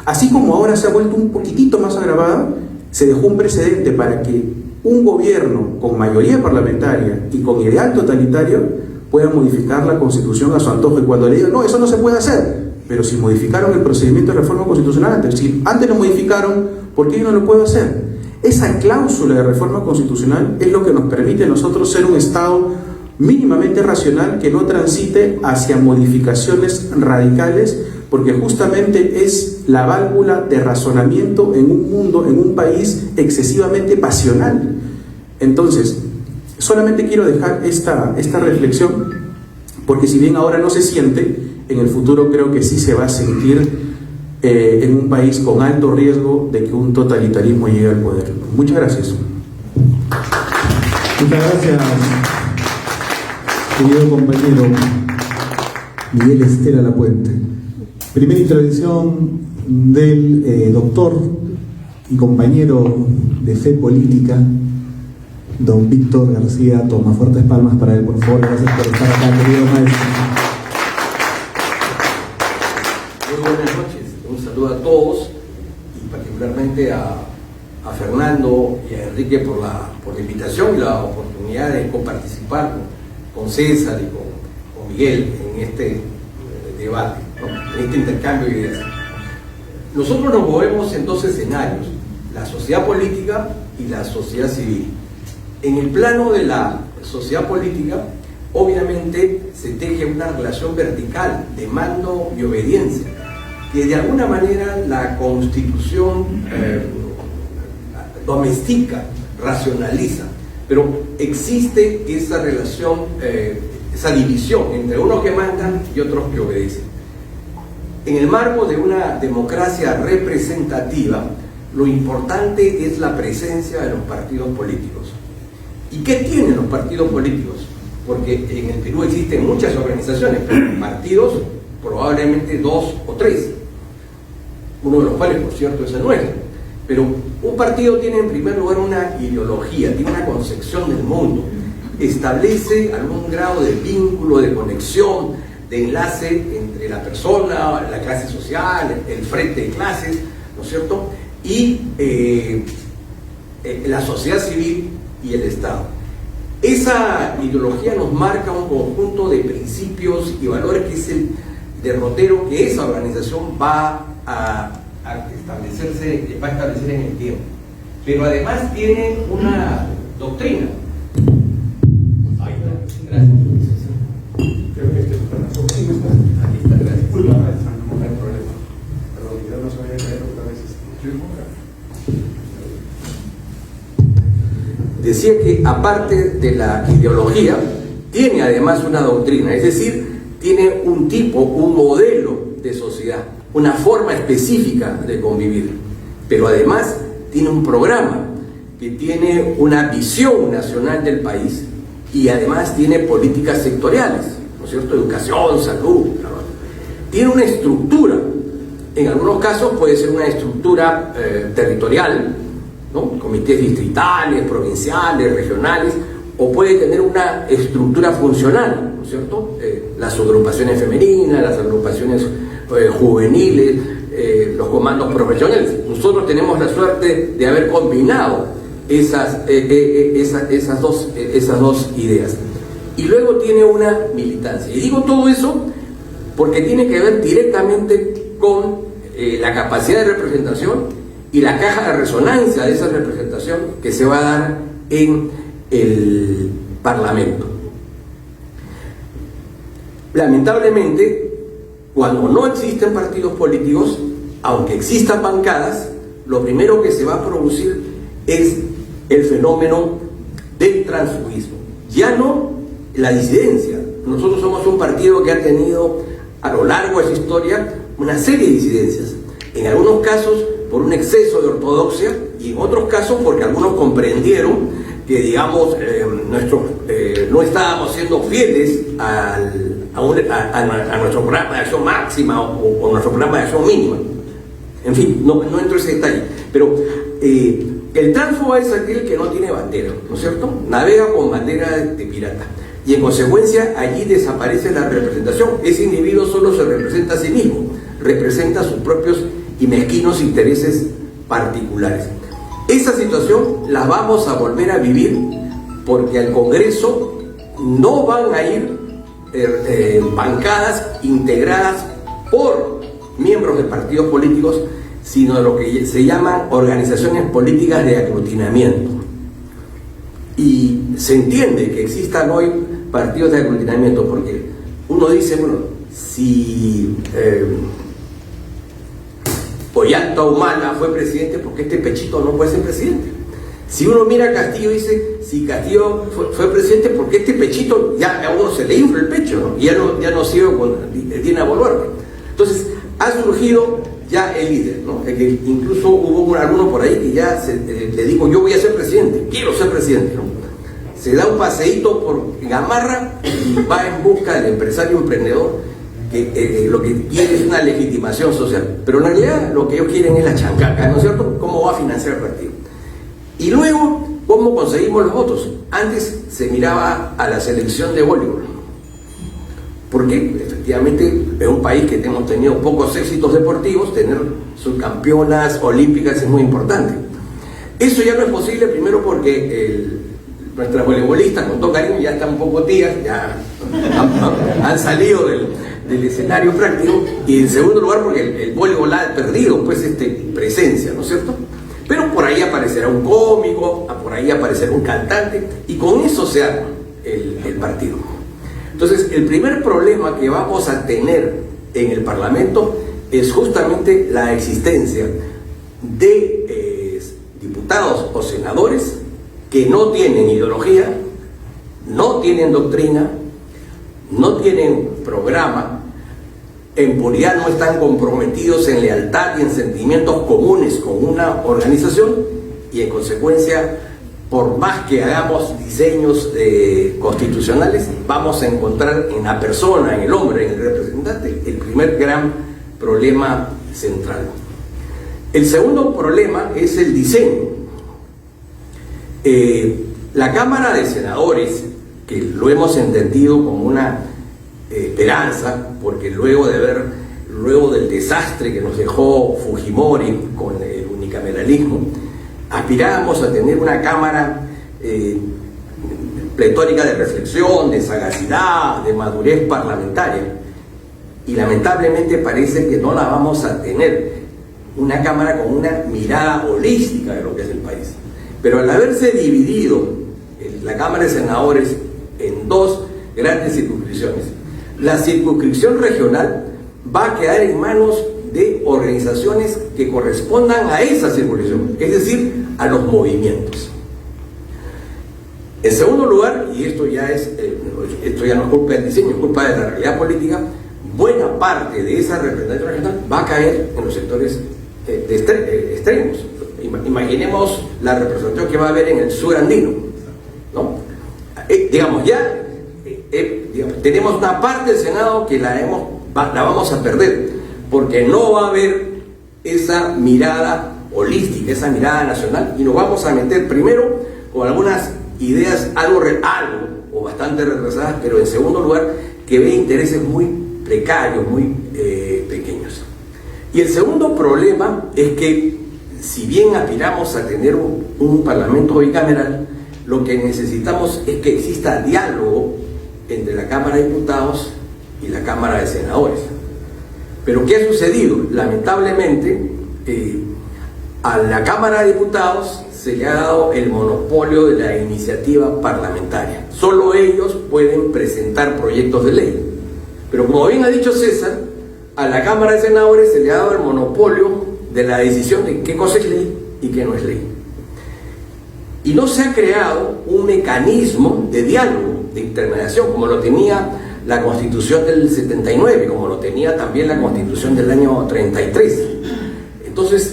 Así como ahora se ha vuelto un poquitito más agravada, se dejó un precedente para que un gobierno con mayoría parlamentaria y con ideal totalitario pueda modificar la Constitución a su antojo, y cuando le digan, no, eso no se puede hacer, pero si modificaron el procedimiento de reforma constitucional antes, si antes lo modificaron, ¿por qué yo no lo puedo hacer? Esa cláusula de reforma constitucional es lo que nos permite a nosotros ser un Estado mínimamente racional, que no transite hacia modificaciones radicales, porque justamente es la válvula de razonamiento en un mundo, en un país excesivamente pasional. Entonces, solamente quiero dejar esta reflexión, porque si bien ahora no se siente, en el futuro creo que sí se va a sentir en un país con alto riesgo de que un totalitarismo llegue al poder. Muchas gracias. Muchas gracias, querido compañero Miguel Estela Lapuente. Primera intervención del doctor y compañero de fe política, don Víctor García Toma. Fuertes palmas para él, por favor. Gracias por estar acá, querido maestro. Muy buenas noches. Un saludo a todos y particularmente a Fernando y a Enrique por la invitación y la oportunidad de coparticipar con César y con Miguel en este debate, ¿no? En este intercambio de ideas. Nosotros nos movemos en 2 escenarios. la sociedad política y la sociedad civil. En el plano de la sociedad política, obviamente se teje una relación vertical de mando y obediencia, que de alguna manera la Constitución domestica, racionaliza, pero existe esa relación, esa división entre unos que mandan y otros que obedecen. En el marco de una democracia representativa, lo importante es la presencia de los partidos políticos. ¿Y qué tienen los partidos políticos? Porque en el Perú existen muchas organizaciones, pero partidos probablemente 2 o 3, uno de los cuales, por cierto, es el nuestro. Pero un partido tiene en primer lugar una ideología, tiene una concepción del mundo, establece algún grado de vínculo, de conexión, de enlace entre la persona, la clase social, el frente de clases, ¿no es cierto?, y la sociedad civil y el Estado. Esa ideología nos marca un conjunto de principios y valores que es el derrotero que esa organización va a establecer en el tiempo. Pero además tiene una doctrina. Ahí está, gracias. Creo que este es para nosotros. Aquí está, gracias. No hay problema. Perdón, ya no se vaya a caer otra vez. Decía que aparte de la ideología, tiene además una doctrina, es decir, tiene un tipo, un modelo de sociedad, una forma específica de convivir, pero además tiene un programa que tiene una visión nacional del país y además tiene políticas sectoriales, ¿no es cierto?, educación, salud, tiene una estructura, en algunos casos puede ser una estructura territorial, ¿no?, comités distritales, provinciales, regionales, o puede tener una estructura funcional, ¿no es cierto?, las agrupaciones femeninas, las agrupaciones juveniles, los comandos profesionales. Nosotros tenemos la suerte de haber combinado esas dos ideas. Y luego tiene una militancia. Y digo todo eso porque tiene que ver directamente con la capacidad de representación y la caja de resonancia de esa representación que se va a dar en el Parlamento. Lamentablemente, cuando no existen partidos políticos, aunque existan bancadas, lo primero que se va a producir es el fenómeno del transfugismo. Ya no la disidencia. Nosotros somos un partido que ha tenido a lo largo de su historia una serie de disidencias. En algunos casos por un exceso de ortodoxia y en otros casos porque algunos comprendieron que, digamos, no estábamos siendo fieles a nuestro programa de acción máxima o nuestro programa de acción mínima. En fin, no entro en ese detalle. Pero el tránsfuga es aquel que no tiene bandera, ¿no es cierto? Navega con bandera de pirata. Y en consecuencia allí desaparece la representación. Ese individuo solo se representa a sí mismo, representa sus propios y mezquinos intereses particulares. Esa situación la vamos a volver a vivir porque al Congreso no van a ir bancadas integradas por miembros de partidos políticos, sino de lo que se llaman organizaciones políticas de aglutinamiento. Y se entiende que existan hoy partidos de aglutinamiento porque uno dice, bueno, si Ollanta Humala fue presidente, ¿por qué este pechito no puede ser presidente? Si uno mira a Castillo y dice, si Castillo fue presidente, ¿por qué este pechito ya a uno se le infla el pecho, ¿no? Y ya no sigo con Dina Boluarte? Entonces ha surgido ya el líder, ¿no? Que incluso hubo alguno por ahí que ya le dijo, yo voy a ser presidente, quiero ser presidente, ¿no? Se da un paseíto por Gamarra y va en busca del empresario emprendedor que lo que quiere es una legitimación social, pero en realidad lo que ellos quieren es la chancaca, ¿no es cierto? ¿Cómo va a financiar el partido? Y luego, ¿cómo conseguimos los votos? Antes se miraba a la selección de voleibol, porque efectivamente en un país que hemos tenido pocos éxitos deportivos, tener subcampeonas olímpicas es muy importante. Eso ya no es posible, primero porque nuestras voleibolistas, con todo cariño, ya están un poco tías, ya han salido del escenario práctico, y en segundo lugar porque el voleibol ha perdido pues presencia, ¿no es cierto? Pero Pero por ahí aparecerá un cómico, por ahí aparecerá un cantante, y con eso se arma el partido. Entonces, el primer problema que vamos a tener en el Parlamento es justamente la existencia de diputados o senadores que no tienen ideología, no tienen doctrina, no tienen programa, en puridad no están comprometidos en lealtad y en sentimientos comunes con una organización, y en consecuencia, por más que hagamos diseños constitucionales, vamos a encontrar en la persona, en el hombre, en el representante, el primer gran problema central. El segundo problema es el diseño. La Cámara de Senadores, que lo hemos entendido como una esperanza, porque luego del desastre que nos dejó Fujimori con el unicameralismo, aspirábamos a tener una Cámara pletórica de reflexión, de sagacidad, de madurez parlamentaria, y lamentablemente parece que no la vamos a tener, una Cámara con una mirada holística de lo que es el país. Pero al haberse dividido la Cámara de Senadores en dos grandes circunscripciones, la circunscripción regional va a quedar en manos de organizaciones que correspondan a esa circunscripción, es decir, a los movimientos. En segundo lugar, y esto ya no es culpa del diseño, es culpa de la realidad política, buena parte de esa representación regional va a caer en los sectores extremos. Imaginemos la representación que va a haber en el sur andino, ¿no? Tenemos una parte del Senado que la vamos a perder, porque no va a haber esa mirada holística, esa mirada nacional, y nos vamos a meter primero con algunas ideas algo o bastante retrasadas, pero en segundo lugar que ve intereses muy precarios, muy pequeños. Y el segundo problema es que, si bien aspiramos a tener un parlamento bicameral, lo que necesitamos es que exista diálogo entre la Cámara de Diputados y la Cámara de Senadores. Pero ¿qué ha sucedido? Lamentablemente, a la Cámara de Diputados se le ha dado el monopolio de la iniciativa parlamentaria. Solo ellos pueden presentar proyectos de ley. Pero como bien ha dicho César, a la Cámara de Senadores se le ha dado el monopolio de la decisión de qué cosa es ley y qué no es ley. Y no se ha creado un mecanismo de diálogo, de intermediación, como lo tenía la Constitución del 79, como lo tenía también la Constitución del año 33. Entonces,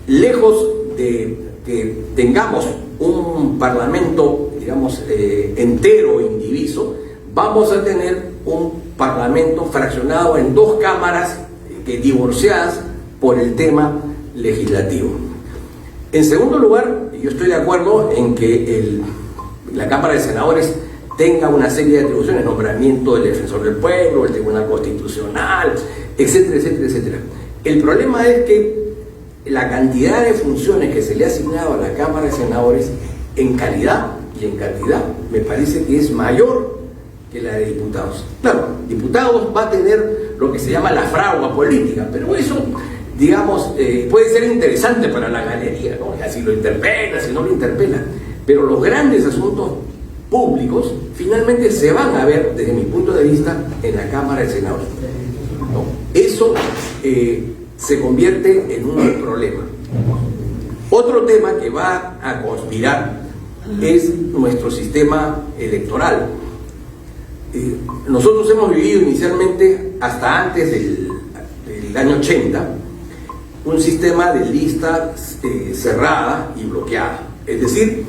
lejos de que tengamos un parlamento, digamos, entero, indiviso, vamos a tener un parlamento fraccionado en dos cámaras divorciadas por el tema legislativo. En segundo lugar, yo estoy de acuerdo en que la Cámara de Senadores tenga una serie de atribuciones, nombramiento del defensor del pueblo, el Tribunal Constitucional, etcétera, etcétera, etcétera. El problema es que la cantidad de funciones que se le ha asignado a la Cámara de Senadores en calidad y en cantidad me parece que es mayor que la de diputados. Claro, diputados va a tener lo que se llama la fragua política, pero eso, digamos, puede ser interesante para la galería, ¿no? Si lo interpela, si no lo interpela, pero los grandes asuntos públicos finalmente se van a ver, desde mi punto de vista, en la Cámara de Senadores, ¿no? Eso se convierte en un problema. Otro tema que va a conspirar es nuestro sistema electoral. Nosotros hemos vivido inicialmente, hasta antes del año 80, un sistema de lista cerrada y bloqueada. Es decir,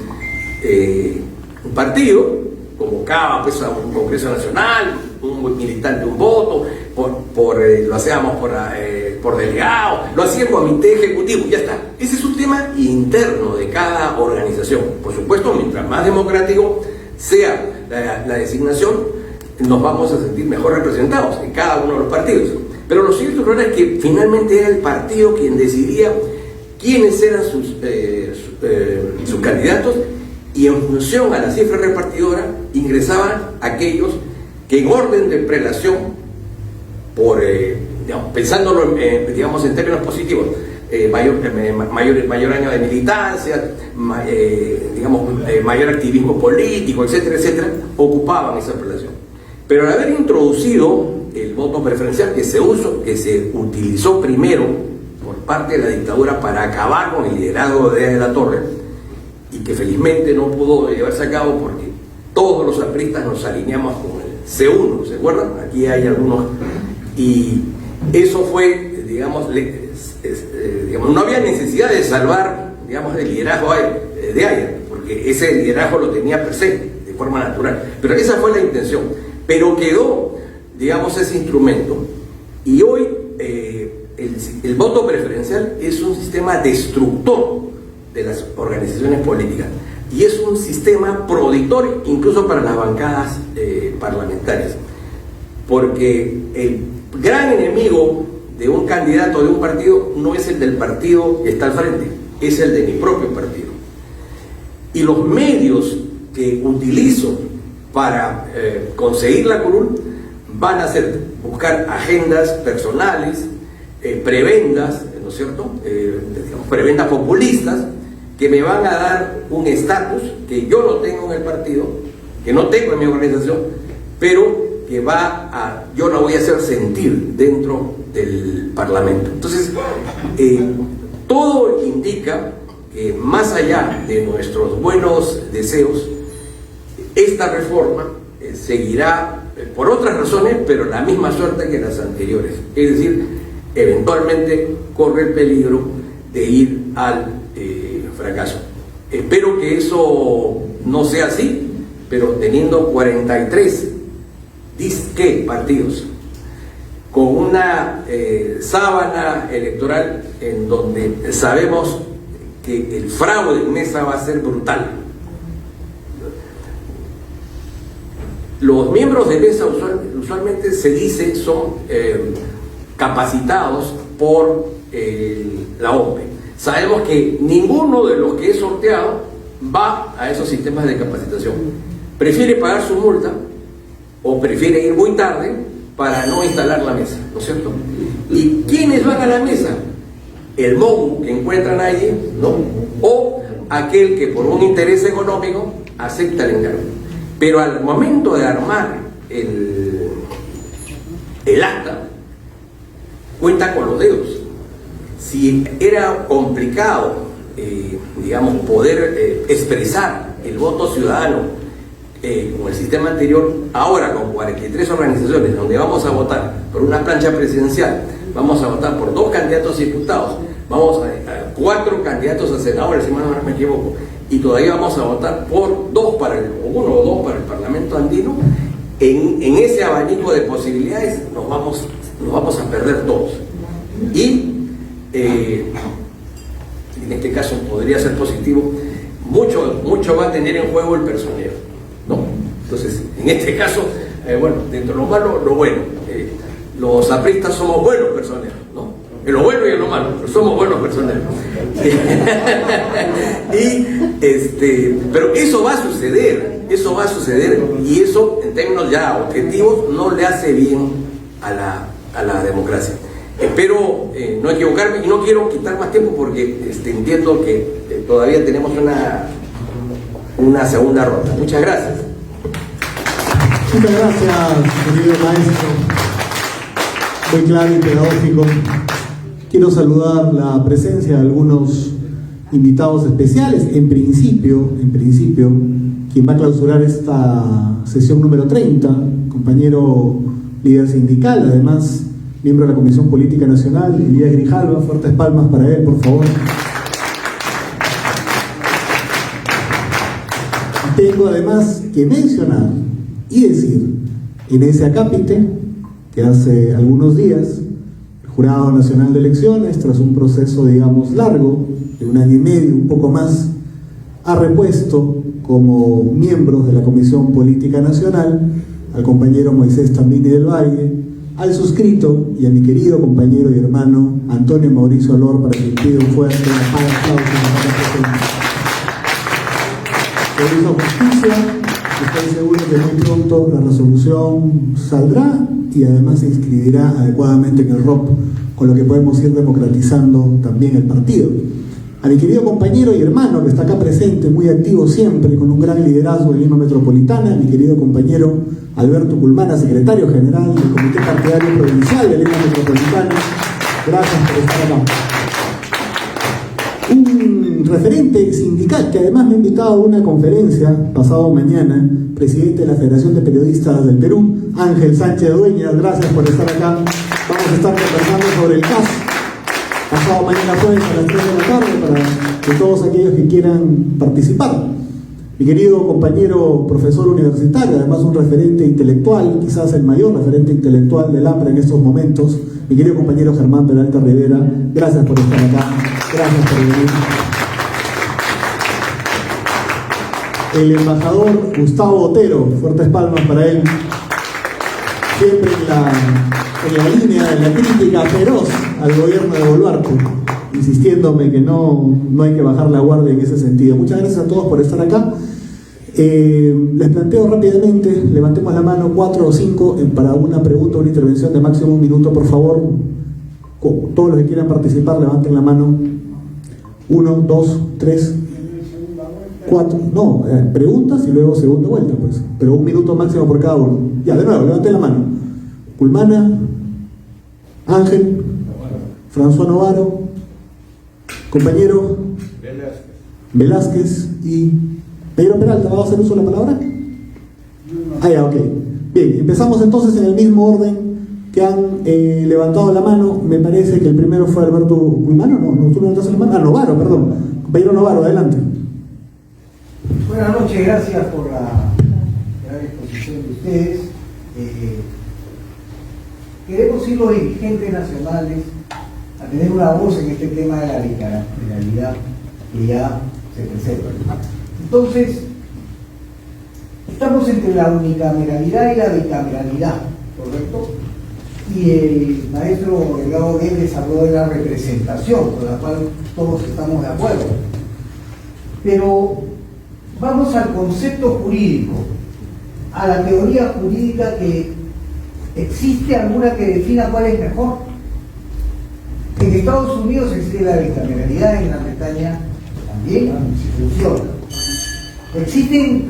un partido convocaba pues, a un Congreso Nacional, un militante un voto, lo hacíamos por delegado, lo hacía el comité ejecutivo, ya está. Ese es un tema interno de cada organización. Por supuesto, mientras más democrático sea la designación, nos vamos a sentir mejor representados en cada uno de los partidos. Pero lo cierto es que finalmente era el partido quien decidía quiénes eran sus candidatos, y en función a la cifra repartidora ingresaban aquellos que, en orden de prelación, pensándolo en términos positivos, mayor año de militancia, mayor activismo político, etcétera, etcétera, ocupaban esa población. Pero al haber introducido el voto preferencial que se utilizó primero por parte de la dictadura para acabar con el liderazgo de la Torre, y que felizmente no pudo llevarse a cabo porque todos los apristas nos alineamos con el C1, ¿se acuerdan? Aquí hay algunos, y eso fue, digamos, no había necesidad de salvar, digamos, el liderazgo de Ayer, porque ese liderazgo lo tenía per se, de forma natural, pero esa fue la intención, pero quedó, digamos, ese instrumento, y hoy el voto preferencial es un sistema destructor de las organizaciones políticas, y es un sistema prodictor incluso para las bancadas parlamentarias, porque el gran enemigo de un candidato de un partido no es el del partido que está al frente, es el de mi propio partido. Y los medios que utilizo para conseguir la curul van a ser buscar agendas personales, prebendas, ¿no es cierto? Prebendas populistas que me van a dar un estatus que yo no tengo en el partido, que no tengo en mi organización, pero que yo la voy a hacer sentir dentro del Parlamento. Entonces, todo indica que más allá de nuestros buenos deseos, esta reforma seguirá por otras razones, pero la misma suerte que las anteriores. Es decir, eventualmente corre el peligro de ir al fracaso. Espero que eso no sea así, pero teniendo 43 disque partidos con una sábana electoral en donde sabemos que el fraude en mesa va a ser brutal. Los miembros de mesa usualmente se dice son capacitados por la OMPE. Sabemos que ninguno de los que he sorteado va a esos sistemas de capacitación. Prefiere pagar su multa o prefiere ir muy tarde para no instalar la mesa, ¿no es cierto? ¿Y quiénes van a la mesa? El mogu que encuentran allí, ¿no? O aquel que por un interés económico acepta el encargo. Pero al momento de armar el acta, cuenta con los dedos. Si era complicado, digamos, poder expresar el voto ciudadano con el sistema anterior, ahora con 43 organizaciones donde vamos a votar por una plancha presidencial, vamos a votar por 2 candidatos a diputados, vamos a 4 candidatos a senadores, si no me equivoco, y todavía vamos a votar por 1 o 2 para el Parlamento andino. En ese abanico de posibilidades nos vamos a perder todos. Y en este caso podría ser positivo, mucho va a tener en juego el personero, ¿no? Entonces, en este caso, bueno, dentro de lo malo, lo bueno. Los apristas somos buenos personeros, ¿no? En lo bueno y en lo malo, pero somos buenos personeros. Pero eso va a suceder, y eso, en términos ya objetivos, no le hace bien a la democracia. Espero no equivocarme y no quiero quitar más tiempo porque entiendo que todavía tenemos una segunda ronda. Muchas gracias. Muchas gracias, querido maestro. Muy claro y pedagógico. Quiero saludar la presencia de algunos invitados especiales. En principio, quien va a clausurar esta sesión número 30, compañero líder sindical, además miembro de la Comisión Política Nacional, Elías Grijalva. Fuertes palmas para él, por favor. Tengo además que mencionar y decir, en ese acápite, que hace algunos días, el Jurado Nacional de Elecciones, tras un proceso, digamos, largo, de 1 año y medio, un poco más, ha repuesto como miembros de la Comisión Política Nacional al compañero Moisés Tambini del Valle, al suscrito y a mi querido compañero y hermano Antonio Mauricio Alor, para quien pido un fuerte aplauso. Por esa justicia, estoy seguro que muy pronto la resolución saldrá y además se inscribirá adecuadamente en el ROP con lo que podemos ir democratizando también el partido. A mi querido compañero y hermano que está acá presente, muy activo siempre, con un gran liderazgo en Lima Metropolitana, mi querido compañero Alberto Culmana, secretario general del Comité Partidario Provincial de Lima Metropolitana, gracias por estar acá. Un referente sindical que además me ha invitado a una conferencia pasado mañana, presidente de la Federación de Periodistas del Perú, Ángel Sánchez Dueñas, gracias por estar acá. Vamos a estar conversando sobre el caso pasado mañana jueves a las 3 de la tarde para que todos aquellos que quieran participar. Mi querido compañero profesor universitario, además un referente intelectual, quizás el mayor referente intelectual del AMPRA en estos momentos, mi querido compañero Germán Peralta Rivera, gracias por estar acá, gracias por venir. El embajador Gustavo Otero, fuertes palmas para él, siempre en la línea de la crítica feroz al gobierno de Boluarte, insistiéndome que no hay que bajar la guardia en ese sentido. Muchas gracias a todos por estar acá. Les planteo rápidamente, levantemos la mano 4 o 5 para una pregunta o una intervención de máximo 1 minuto, por favor. Todos los que quieran participar, levanten la mano. 1, 2, 3, 4. No, preguntas y luego segunda vuelta, pues. Pero 1 minuto máximo por cada uno. Ya, de nuevo, levanten la mano. Culmana, Ángel, François Novaro, compañero Velázquez y Pedro Peralta. ¿Va a hacer uso de la palabra? Ah, ya, ok. Bien, empezamos entonces en el mismo orden que han levantado la mano. Me parece que el primero fue Alberto Culmano. No, tú levantaste la mano. Ah, Novaro, perdón. Compañero Novaro, adelante. Buenas noches, gracias por la gran exposición de ustedes. Queremos ir los dirigentes nacionales a tener una voz en este tema de la bicameralidad que ya se presenta. Entonces, estamos entre la unicameralidad y la bicameralidad, ¿correcto? Y el maestro Delgado Guedes habló de la representación, con la cual todos estamos de acuerdo. Pero vamos al concepto jurídico, a la teoría jurídica. Que ¿existe alguna que defina cuál es mejor? En Estados Unidos existe la bicameralidad, en Gran Bretaña también funciona. ¿Existe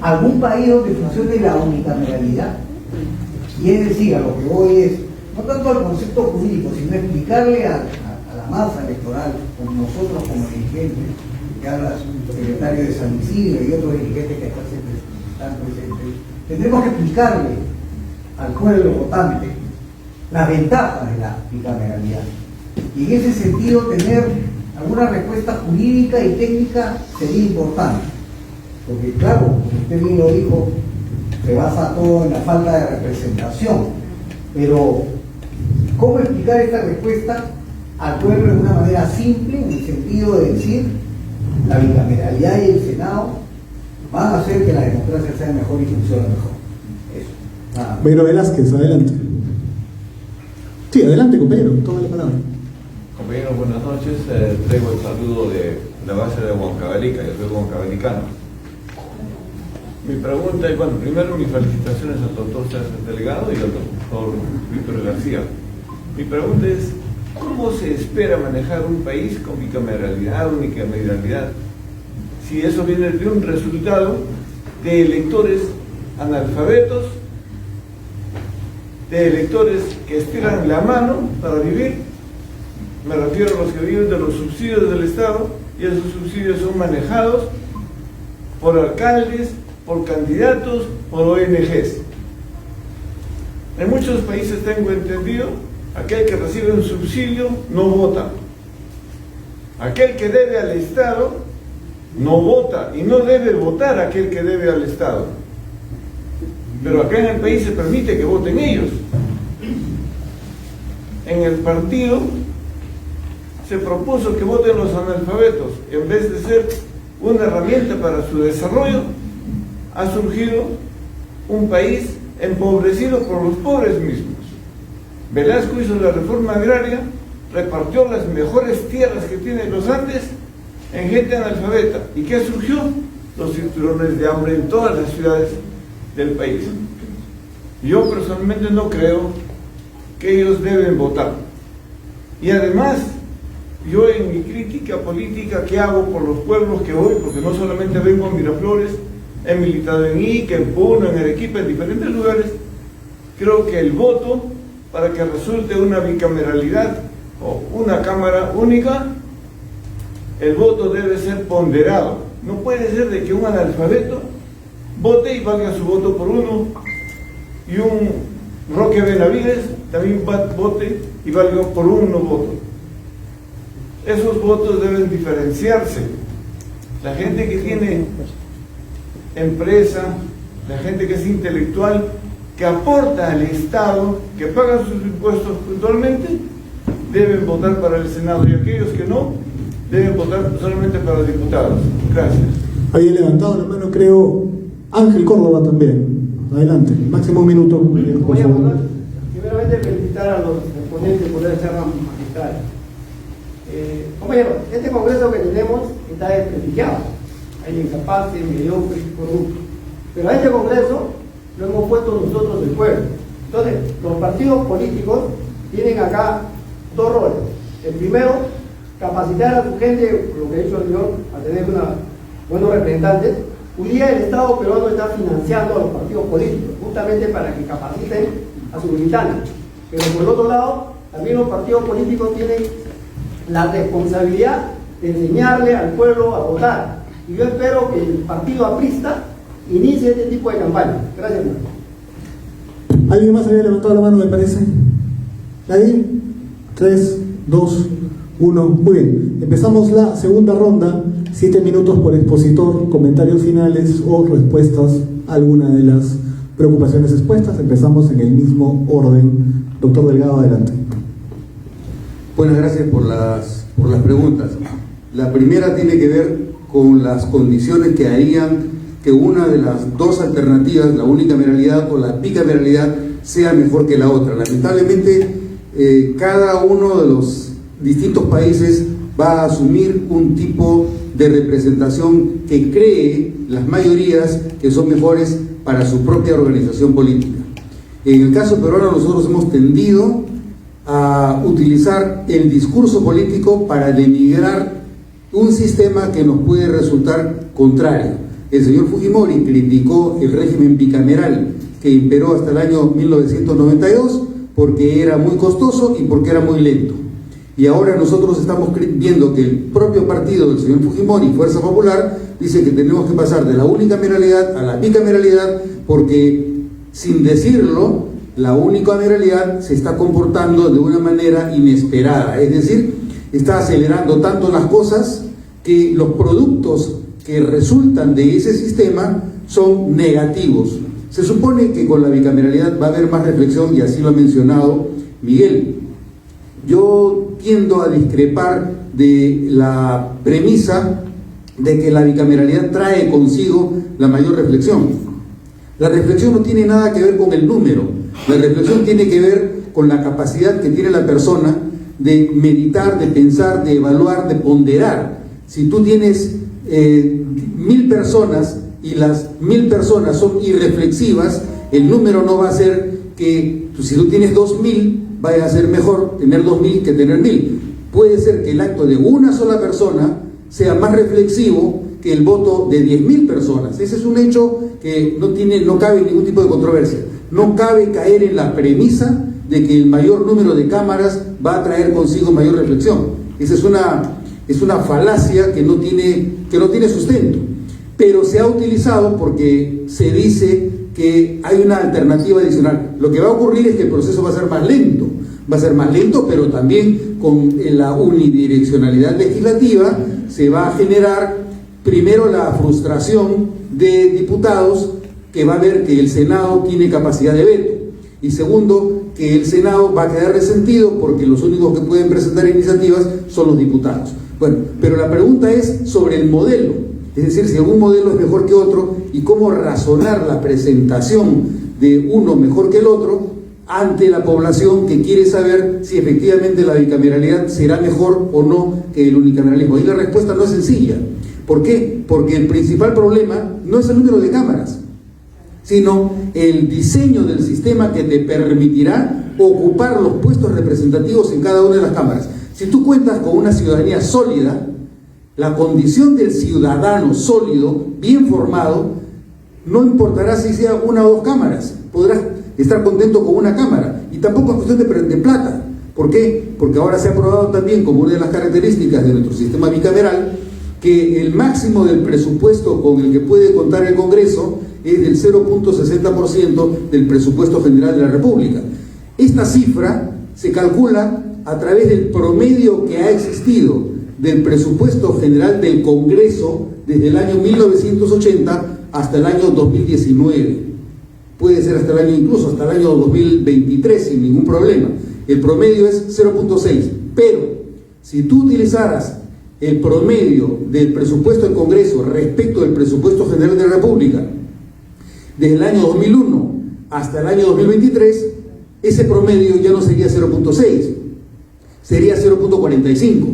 algún país donde funcione la unicameralidad? Y es decir, a lo que voy es, no tanto al concepto jurídico, sino explicarle a la masa electoral, como nosotros como dirigentes, que habla el secretario de San Isidro y otros dirigentes que están presentes, tendremos que explicarle al pueblo votante las ventajas de la bicameralidad. Y en ese sentido tener alguna respuesta jurídica y técnica sería importante. Porque claro, como usted bien lo dijo, se basa todo en la falta de representación. Pero, ¿cómo explicar esta respuesta al pueblo de una manera simple, en el sentido de decir la bicameralidad y el Senado van a hacer que la democracia sea mejor y funcione mejor? Eso. Compañero Velázquez, adelante. Sí, adelante, compañero, toma la palabra. Compañeros, buenas noches. Traigo el saludo de la base de Huancavelica, yo soy huancavelicano. Mi pregunta es, bueno, primero mis felicitaciones al doctor César Delgado y al doctor Víctor García. Mi pregunta es, ¿cómo se espera manejar un país con bicameralidad, unicameralidad, si eso viene de un resultado de electores analfabetos, de electores que estiran la mano para vivir? Me refiero a los que viven de los subsidios del Estado, y esos subsidios son manejados por alcaldes, por candidatos, por ONGs. En muchos países, tengo entendido, aquel que recibe un subsidio no vota. Aquel que debe al Estado no vota, y no debe votar aquel que debe al Estado. Pero acá en el país se permite que voten ellos. En el partido se propuso que voten los analfabetos, en vez de ser una herramienta para su desarrollo. Ha surgido un país empobrecido por los pobres mismos. Velasco hizo la reforma agraria, repartió las mejores tierras que tienen los Andes en gente analfabeta. ¿Y qué surgió? Los cinturones de hambre en todas las ciudades del país. Yo personalmente no creo que ellos deben votar. Y además, yo en mi crítica política que hago por los pueblos que voy, porque no solamente vengo a Miraflores, he militado en Ica, en Puno, en Arequipa, en diferentes lugares, creo que el voto, para que resulte una bicameralidad o una cámara única, el voto debe ser ponderado. No puede ser de que un analfabeto vote y valga su voto por uno, y un Roque Benavides también vote y valga por uno voto. Esos votos deben diferenciarse. La gente que tiene empresa, la gente que es intelectual, que aporta al Estado, que paga sus impuestos puntualmente, deben votar para el Senado, y aquellos que no, deben votar solamente para diputados. Gracias. Había levantado la mano, creo, Ángel Córdoba también. Adelante, máximo un minuto, compañero, por favor. Primeramente felicitar a los ponentes por esa charla magistral. Compañeros, este congreso que tenemos está desprestigiado. Hay incapaces, mediocres, corruptos. Pero a este congreso lo hemos puesto nosotros el pueblo. Entonces, los partidos políticos tienen acá dos roles. El primero, capacitar a su gente, lo que ha dicho el señor, a tener buenos representantes. Hoy día el Estado peruano está financiando a los partidos políticos, justamente para que capaciten a sus militantes. Pero por el otro lado, también los partidos políticos tienen la responsabilidad de enseñarle al pueblo a votar. Y yo espero que el partido aprista inicie este tipo de campaña. Gracias, hermano. ¿Alguien más había levantado la mano, me parece? ¿Nadie? 3, 2, 1. Muy bien. Empezamos la segunda ronda. 7 minutos por expositor, comentarios finales o respuestas a alguna de las preocupaciones expuestas. Empezamos en el mismo orden. Doctor Delgado, adelante. Buenas gracias por las preguntas. La primera tiene que ver con las condiciones que harían que una de las dos alternativas, la unicameralidad o la bicameralidad, sea mejor que la otra. Lamentablemente, cada uno de los distintos países va a asumir un tipo de representación que cree las mayorías que son mejores para su propia organización política. En el caso peruano, nosotros hemos tendido a utilizar el discurso político para denigrar un sistema que nos puede resultar contrario. El señor Fujimori criticó el régimen bicameral que imperó hasta el año 1992 porque era muy costoso y porque era muy lento. Y ahora nosotros estamos viendo que el propio partido del señor Fujimori, Fuerza Popular, dice que tenemos que pasar de la unicameralidad a la bicameralidad porque, sin decirlo, la unicameralidad se está comportando de una manera inesperada. Es decir, está acelerando tanto las cosas que los productos que resultan de ese sistema son negativos. Se supone que con la bicameralidad va a haber más reflexión, y así lo ha mencionado Miguel. Yo tiendo a discrepar de la premisa de que la bicameralidad trae consigo la mayor reflexión. La reflexión no tiene nada que ver con el número. La reflexión tiene que ver con la capacidad que tiene la persona de meditar, de pensar, de evaluar, de ponderar. Si tú tienes 1000 personas y las 1000 personas son irreflexivas, el número no va a ser que, si tú tienes 2000, vaya a ser mejor tener 2000 que tener 1000. Puede ser que el acto de una sola persona sea más reflexivo que el voto de 10.000 personas. Ese es un hecho que no cabe ningún tipo de controversia. No cabe caer en la premisa de que el mayor número de cámaras va a traer consigo mayor reflexión. Esa es una falacia que no tiene sustento, pero se ha utilizado porque se dice que hay una alternativa adicional. Lo que va a ocurrir es que el proceso va a ser más lento, pero también con la unidireccionalidad legislativa se va a generar primero la frustración de diputados, que va a ver que el Senado tiene capacidad de veto, y segundo, que el Senado va a quedar resentido porque los únicos que pueden presentar iniciativas son los diputados. Bueno, pero la pregunta es sobre el modelo, es decir, si algún modelo es mejor que otro y cómo razonar la presentación de uno mejor que el otro ante la población que quiere saber si efectivamente la bicameralidad será mejor o no que el unicameralismo. Y la respuesta no es sencilla. ¿Por qué? Porque el principal problema no es el número de cámaras, sino el diseño del sistema que te permitirá ocupar los puestos representativos en cada una de las cámaras. Si tú cuentas con una ciudadanía sólida, la condición del ciudadano sólido, bien formado, no importará si sea una o dos cámaras, podrás estar contento con una cámara, y tampoco es cuestión de plata. ¿Por qué? Porque ahora se ha probado también, como una de las características de nuestro sistema bicameral, que el máximo del presupuesto con el que puede contar el Congreso es del 0.60% del presupuesto general de la República. Esta cifra se calcula a través del promedio que ha existido del presupuesto general del Congreso desde el año 1980 hasta el año 2019. Puede ser hasta el año, incluso hasta el año 2023 sin ningún problema. El promedio es 0.6, pero si tú utilizaras el promedio del presupuesto del Congreso respecto del presupuesto general de la República desde el año 2001 hasta el año 2023, ese promedio ya no sería 0.6, sería 0.45.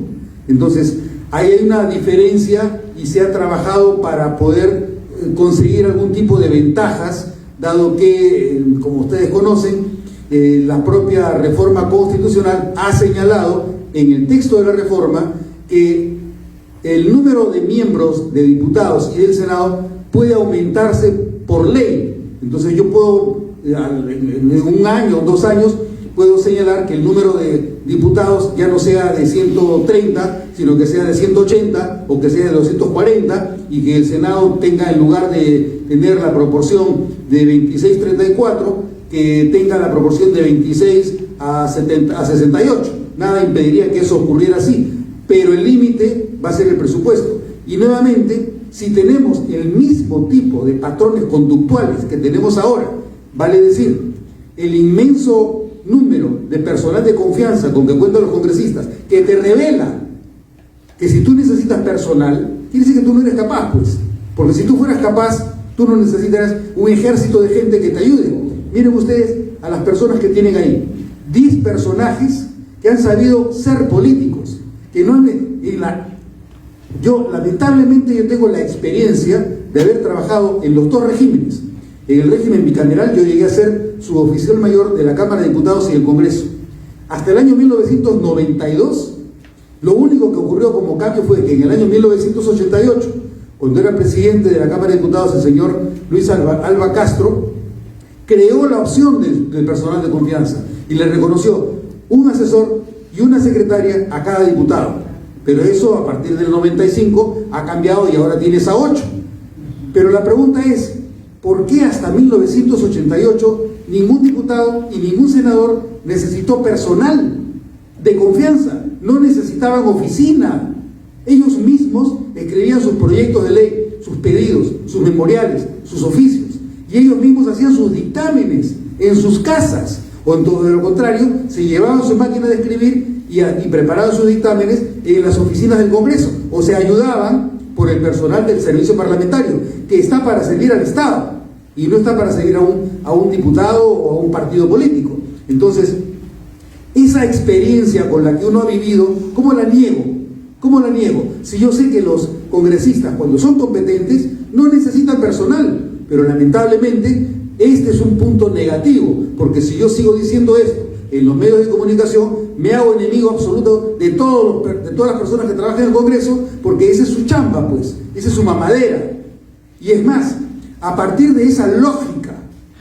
Entonces, ahí hay una diferencia y se ha trabajado para poder conseguir algún tipo de ventajas, dado que, como ustedes conocen, la propia reforma constitucional ha señalado en el texto de la reforma que el número de miembros de diputados y del Senado puede aumentarse por ley. Entonces yo puedo, en un año o 2 años, puedo señalar que el número de diputados ya no sea de 130, sino que sea de 180 o que sea de 240, y que el Senado tenga, en lugar de tener la proporción de 26-34, que tenga la proporción de 26 a 68. Nada impediría que eso ocurriera así, pero el límite va a ser el presupuesto. Y nuevamente, si tenemos el mismo tipo de patrones conductuales que tenemos ahora, vale decir, el inmenso número de personal de confianza con que cuentan los congresistas, que te revela que si tú necesitas personal, quiere decir que tú no eres capaz, pues, porque si tú fueras capaz, tú no necesitarás un ejército de gente que te ayude. Miren ustedes a las personas que tienen ahí, 10 personajes que han sabido ser políticos, que no han, yo lamentablemente yo tengo la experiencia de haber trabajado en los 2 regímenes. En el régimen bicameral yo llegué a ser suboficial mayor de la Cámara de Diputados y del Congreso. Hasta el año 1992, lo único que ocurrió como cambio fue que en el año 1988, cuando era presidente de la Cámara de Diputados el señor Luis Alba Castro, creó la opción del personal de confianza y le reconoció un asesor y una secretaria a cada diputado. Pero eso a partir del 95 ha cambiado y ahora tienes a 8. Pero la pregunta es, ¿por qué hasta 1988 ningún diputado y ningún senador necesitó personal de confianza? No necesitaban oficina. Ellos mismos escribían sus proyectos de ley, sus pedidos, sus memoriales, sus oficios, y ellos mismos hacían sus dictámenes en sus casas, o en todo lo contrario, se llevaban su máquina de escribir y preparaban sus dictámenes en las oficinas del Congreso, o se ayudaban por el personal del servicio parlamentario, que está para servir al Estado y no está para servir a un diputado o a un partido político. Entonces, esa experiencia con la que uno ha vivido, ¿cómo la niego? ¿Cómo la niego? Si yo sé que los congresistas, cuando son competentes, no necesitan personal, pero lamentablemente este es un punto negativo, porque si yo sigo diciendo esto en los medios de comunicación, me hago enemigo absoluto de todas las personas que trabajan en el Congreso, porque esa es su chamba, pues, esa es su mamadera. Y es más, a partir de esa lógica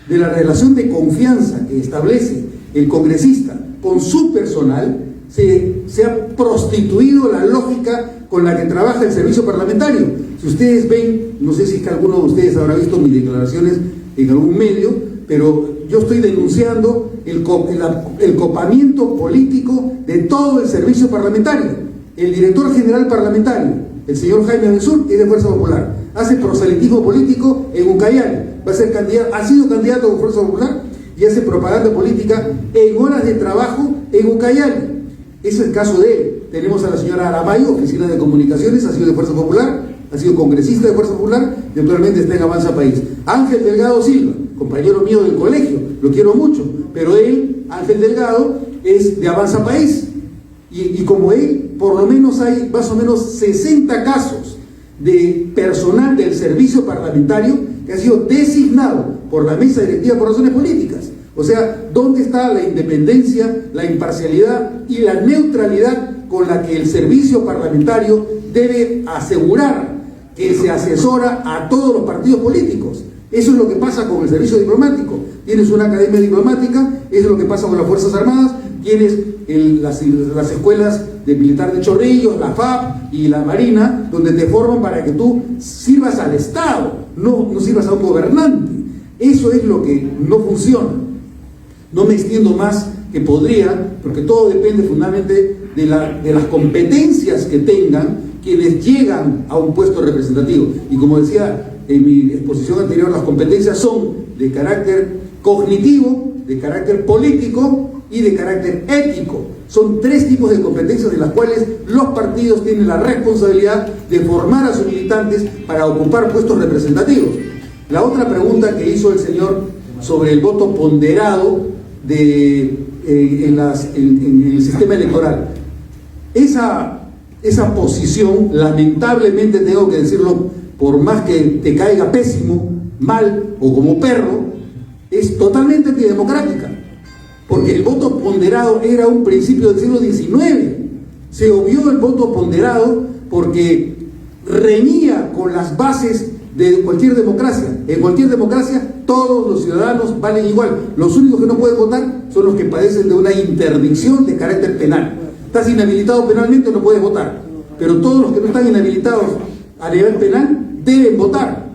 de la relación de confianza que establece el congresista con su personal, se ha prostituido la lógica con la que trabaja el servicio parlamentario. Si ustedes ven, no sé si es que alguno de ustedes habrá visto mis declaraciones en algún medio, pero yo estoy denunciando el copamiento político de todo el servicio parlamentario. El director general parlamentario, el señor Jaime Abensur, es de Fuerza Popular, hace proselitismo político en Ucayali, va a ser candidato, ha sido candidato de Fuerza Popular y hace propaganda política en horas de trabajo en Ucayali. Ese es el caso de él. Tenemos a la señora Aramayo, oficina de comunicaciones, ha sido de Fuerza Popular, ha sido congresista de Fuerza Popular y actualmente está en Avanza País. Ángel Delgado Silva, compañero mío del colegio, lo quiero mucho, pero él, Ángel Delgado, es de Avanza País. Y como él, por lo menos hay más o menos 60 casos de personal del servicio parlamentario que ha sido designado por la mesa directiva por razones políticas. O sea, ¿dónde está la independencia, la imparcialidad y la neutralidad con la que el servicio parlamentario debe asegurar que se asesora a todos los partidos políticos? Eso es lo que pasa con el servicio diplomático. Tienes una academia diplomática, eso es lo que pasa con las Fuerzas Armadas, tienes las escuelas de militar de Chorrillos, la FAP y la Marina, donde te forman para que tú sirvas al Estado, no sirvas a un gobernante. Eso es lo que no funciona. No me extiendo más que podría, porque todo depende fundamentalmente de las competencias que tengan quienes llegan a un puesto representativo. Y como decía en mi exposición anterior, las competencias son de carácter cognitivo, de carácter político y de carácter ético. Son 3 tipos de competencias de las cuales los partidos tienen la responsabilidad de formar a sus militantes para ocupar puestos representativos. La otra pregunta que hizo el señor sobre el voto ponderado en el sistema electoral. Esa posición, lamentablemente tengo que decirlo, por más que te caiga pésimo, mal o como perro, es totalmente antidemocrática. Porque el voto ponderado era un principio del siglo XIX. Se obvió el voto ponderado porque reñía con las bases de cualquier democracia. En cualquier democracia todos los ciudadanos valen igual. Los únicos que no pueden votar son los que padecen de una interdicción de carácter penal. Estás inhabilitado penalmente, no puedes votar. Pero todos los que no están inhabilitados a nivel penal deben votar.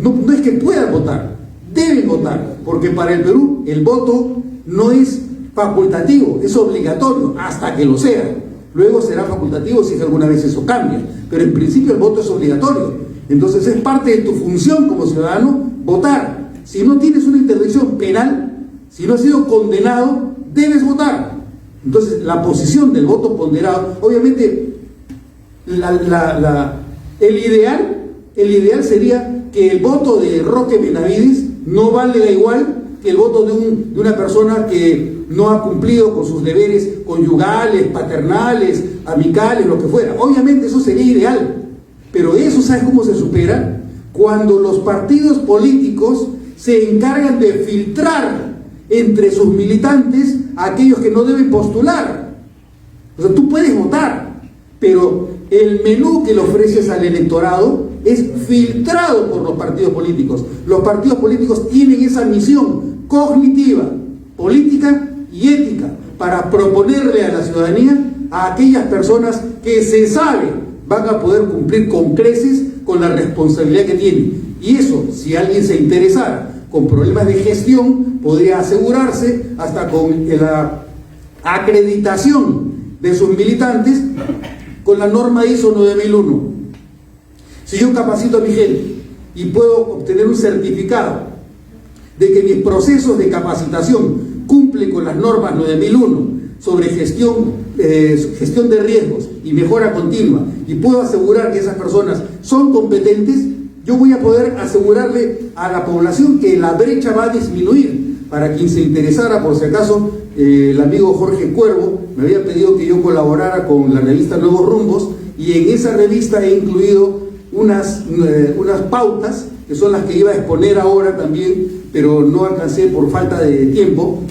No es que puedan votar, deben votar. Porque para el Perú el voto no es facultativo, es obligatorio hasta que lo sea. Luego será facultativo si es que alguna vez eso cambia. Pero en principio el voto es obligatorio. Entonces es parte de tu función como ciudadano votar. Si no tienes una interdicción penal, si no has sido condenado, debes votar. Entonces la posición del voto ponderado, obviamente el ideal sería que el voto de Roque Benavides no valga igual que el voto de una persona que no ha cumplido con sus deberes conyugales, paternales, amicales, lo que fuera. Obviamente eso sería ideal. Pero eso, ¿sabes cómo se supera? Cuando los partidos políticos se encargan de filtrar entre sus militantes a aquellos que no deben postular. O sea, tú puedes votar, pero el menú que le ofreces al electorado es filtrado por los partidos políticos. Los partidos políticos tienen esa misión cognitiva, política y ética para proponerle a la ciudadanía a aquellas personas que se sabe van a poder cumplir con creces con la responsabilidad que tienen. Y eso, si alguien se interesara con problemas de gestión, podría asegurarse hasta con la acreditación de sus militantes con la norma ISO 9001. Si yo capacito a mi gente y puedo obtener un certificado de que mis procesos de capacitación cumplen con las normas 9001 sobre gestión de riesgos y mejora continua, y puedo asegurar que esas personas son competentes, yo voy a poder asegurarle a la población que la brecha va a disminuir. Para quien se interesara, por si acaso, el amigo Jorge Cuervo me había pedido que yo colaborara con la revista Nuevos Rumbos, y en esa revista he incluido unas pautas que son las que iba a exponer ahora también, pero no alcancé por falta de tiempo,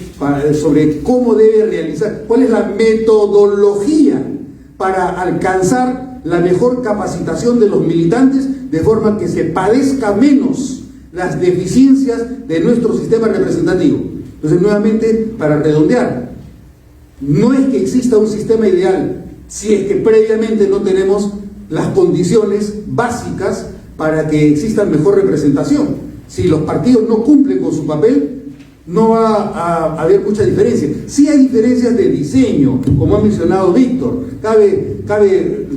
sobre cómo debe realizar, cuál es la metodología para alcanzar la mejor capacitación de los militantes, de forma que se padezca menos las deficiencias de nuestro sistema representativo. Entonces, nuevamente, para redondear, no es que exista un sistema ideal si es que previamente no tenemos las condiciones básicas para que exista mejor representación. Si los partidos no cumplen con su papel, no va a haber mucha diferencia. Sí hay diferencias de diseño, como ha mencionado Víctor. Cabe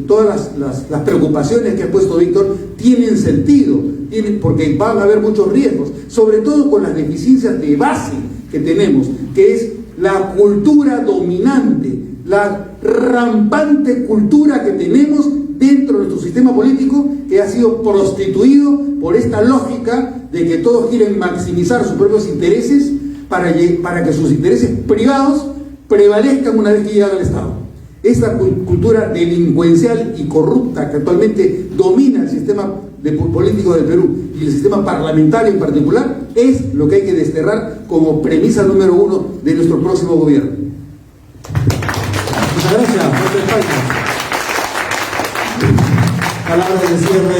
todas las preocupaciones que ha puesto Víctor tienen sentido, porque van a haber muchos riesgos, sobre todo con las deficiencias de base que tenemos, que es la cultura dominante, la rampante cultura que tenemos dentro de nuestro sistema político, que ha sido prostituido por esta lógica de que todos quieren maximizar sus propios intereses para que sus intereses privados prevalezcan una vez que llegan al Estado. esta cultura delincuencial y corrupta que actualmente domina el sistema político del Perú y el sistema parlamentario en particular, es lo que hay que desterrar como premisa número 1 de nuestro próximo gobierno. Muchas gracias. Palabras de cierre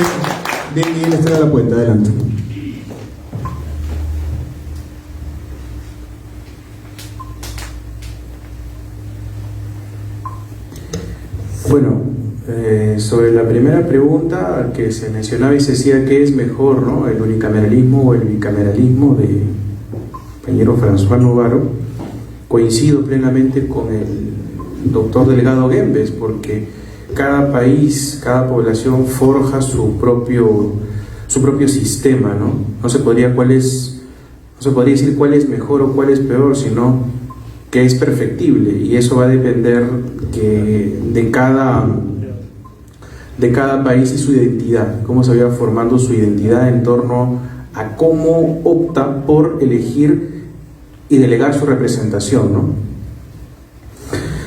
de Miguel Estrada de la Puente. Adelante. Bueno, sobre la primera pregunta que se mencionaba y se decía qué es mejor, ¿no? El unicameralismo o el bicameralismo de compañero François Novaro, coincido plenamente con el doctor Delgado Guembes, porque cada país, cada población forja su propio sistema, ¿no? No se podría decir cuál es mejor o cuál es peor, sino que es perfectible, y eso va a depender de cada país y su identidad, cómo se vaya formando su identidad en torno a cómo opta por elegir y delegar su representación, ¿no?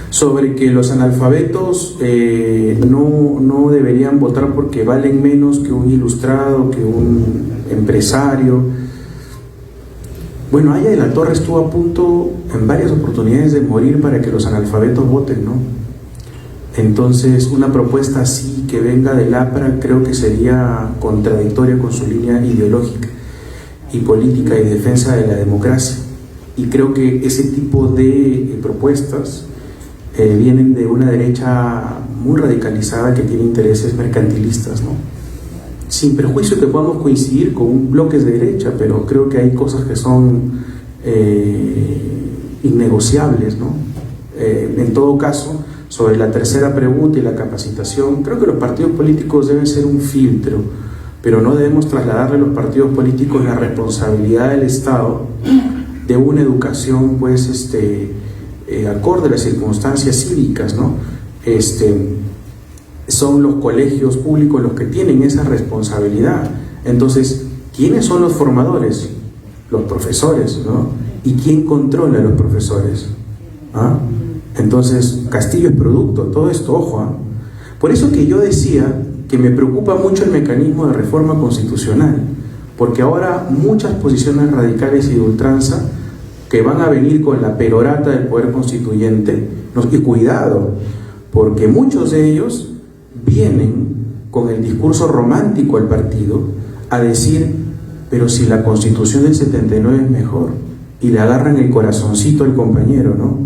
Sobre que los analfabetos no deberían votar porque valen menos que un ilustrado, que un empresario. Bueno, Aya de la Torre estuvo a punto en varias oportunidades de morir para que los analfabetos voten, ¿no? Entonces, una propuesta así que venga del APRA creo que sería contradictoria con su línea ideológica y política y defensa de la democracia. Y creo que ese tipo de propuestas vienen de una derecha muy radicalizada que tiene intereses mercantilistas, ¿no? Sin perjuicio que podamos coincidir con bloques de derecha, pero creo que hay cosas que son innegociables, ¿no? En todo caso, sobre la tercera pregunta y la capacitación, creo que los partidos políticos deben ser un filtro, pero no debemos trasladarle a los partidos políticos la responsabilidad del Estado de una educación, pues, acorde a las circunstancias cívicas, ¿no? Son los colegios públicos los que tienen esa responsabilidad. Entonces, ¿quiénes son los formadores? Los profesores, ¿no? ¿Y quién controla a los profesores? ¿Ah? Entonces, Castillo es producto, todo esto, ojo, ¿ah? Por eso que yo decía que me preocupa mucho el mecanismo de reforma constitucional, porque ahora muchas posiciones radicales y de ultranza que van a venir con la perorata del poder constituyente, y cuidado, porque muchos de ellos vienen con el discurso romántico al partido a decir, pero si la Constitución del 79 es mejor, y le agarran el corazoncito al compañero, ¿no?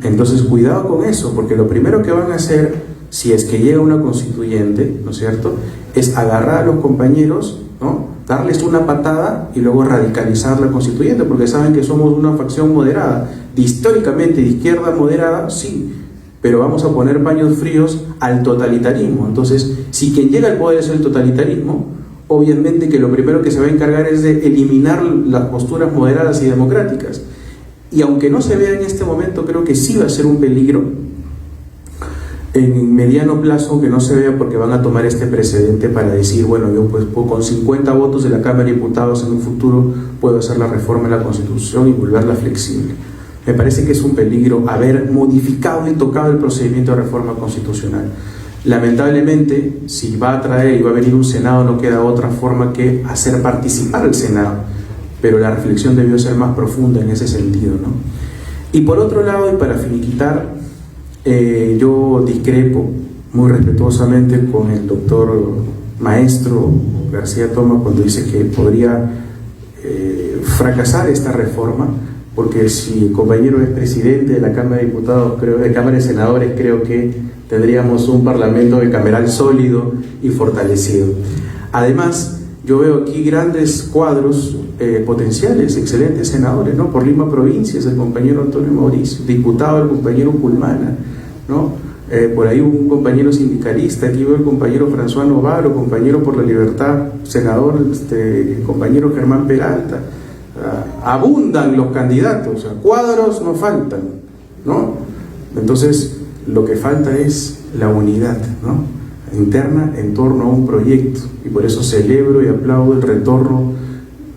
Entonces cuidado con eso, porque lo primero que van a hacer, si es que llega una constituyente, ¿no es cierto?, es agarrar a los compañeros, ¿no?, darles una patada y luego radicalizar la constituyente, porque saben que somos una facción moderada, históricamente de izquierda moderada, sí, pero vamos a poner paños fríos al totalitarismo. Entonces, si quien llega al poder es el totalitarismo, obviamente que lo primero que se va a encargar es de eliminar las posturas moderadas y democráticas. Y aunque no se vea en este momento, creo que sí va a ser un peligro en mediano plazo que no se vea, porque van a tomar este precedente para decir, bueno, yo pues con 50 votos de la Cámara de Diputados en un futuro puedo hacer la reforma de la Constitución y volverla flexible. Me parece que es un peligro haber modificado y tocado el procedimiento de reforma constitucional. Lamentablemente, si va a traer y va a venir un Senado, no queda otra forma que hacer participar al Senado, pero la reflexión debió ser más profunda en ese sentido, ¿no? Y por otro lado, y para finiquitar, yo discrepo muy respetuosamente con el doctor maestro García Tomás cuando dice que podría fracasar esta reforma, porque si el compañero es presidente de la Cámara de Diputados, de Cámara de Senadores, creo que tendríamos un parlamento bicameral sólido y fortalecido. Además, yo veo aquí grandes cuadros potenciales, excelentes senadores, ¿no? Por Lima Provincias, el compañero Antonio Mauricio, diputado el compañero Pulmana, ¿no? Por ahí un compañero sindicalista, aquí veo el compañero François Novaro, compañero por la Libertad, senador, compañero Germán Peralta. Abundan los candidatos, o sea, cuadros no faltan, ¿no? Entonces, lo que falta es la unidad, ¿no?, interna en torno a un proyecto, y por eso celebro y aplaudo el retorno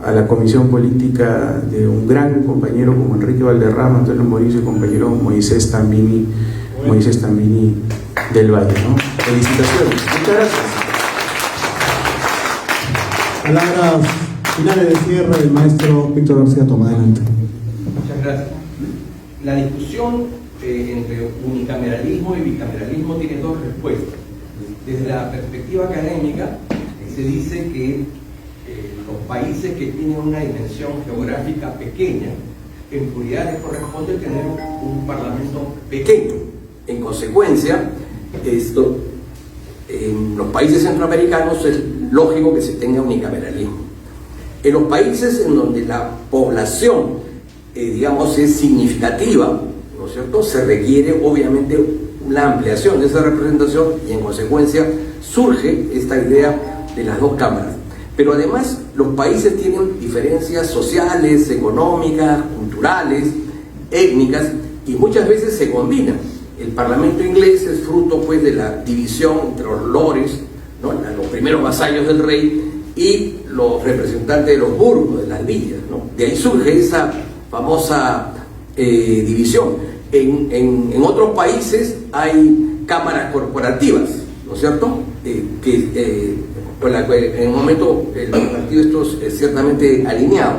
a la comisión política de un gran compañero como Enrique Valderrama, Antonio Mauricio y compañero Moisés Tambini Moisés Tambini del Valle, ¿no? Felicitaciones. Muchas gracias. Palabras finales de cierre del maestro Víctor García Toma. Adelante. Muchas gracias. La discusión entre unicameralismo y bicameralismo tiene dos respuestas. Desde la perspectiva académica, se dice que los países que tienen una dimensión geográfica pequeña, en puridad les corresponde tener un parlamento pequeño. En consecuencia, en los países centroamericanos es lógico que se tenga unicameralismo. En los países en donde la población, digamos, es significativa, ¿no es cierto?, se requiere obviamente una ampliación de esa representación y en consecuencia surge esta idea de las dos cámaras. Pero además los países tienen diferencias sociales, económicas, culturales, étnicas, y muchas veces se combinan. El Parlamento inglés es fruto pues de la división entre los lores, ¿no?, los primeros vasallos del rey, y los representantes de los burgos, de las villas, ¿no? De ahí surge esa famosa división. En otros países hay cámaras corporativas, ¿no es cierto?, con la que en un momento el partido es ciertamente alineado.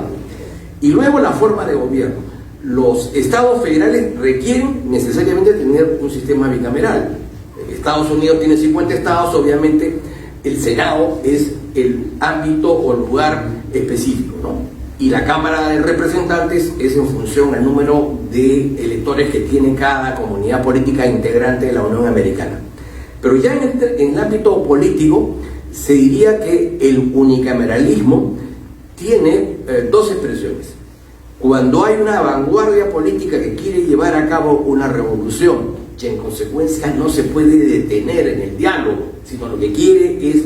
Y luego la forma de gobierno. Los estados federales requieren necesariamente tener un sistema bicameral. Estados Unidos tiene 50 estados, obviamente el Senado es el ámbito o lugar específico, ¿no? Y la Cámara de Representantes es en función al número de electores que tiene cada comunidad política integrante de la Unión Americana. Pero ya en el ámbito político se diría que el unicameralismo tiene dos expresiones. Cuando hay una vanguardia política que quiere llevar a cabo una revolución y en consecuencia no se puede detener en el diálogo, sino lo que quiere es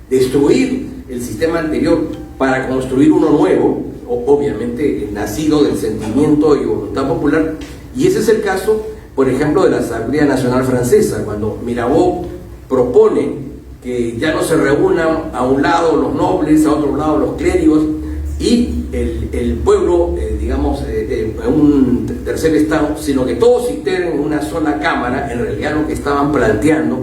destruir el sistema anterior para construir uno nuevo, obviamente nacido del sentimiento y voluntad popular. Y ese es el caso, por ejemplo, de la Asamblea Nacional Francesa, cuando Mirabeau propone que ya no se reúnan a un lado los nobles, a otro lado los clérigos, y el pueblo, digamos, en un tercer estado, sino que todos se integren en una sola cámara. En realidad lo que estaban planteando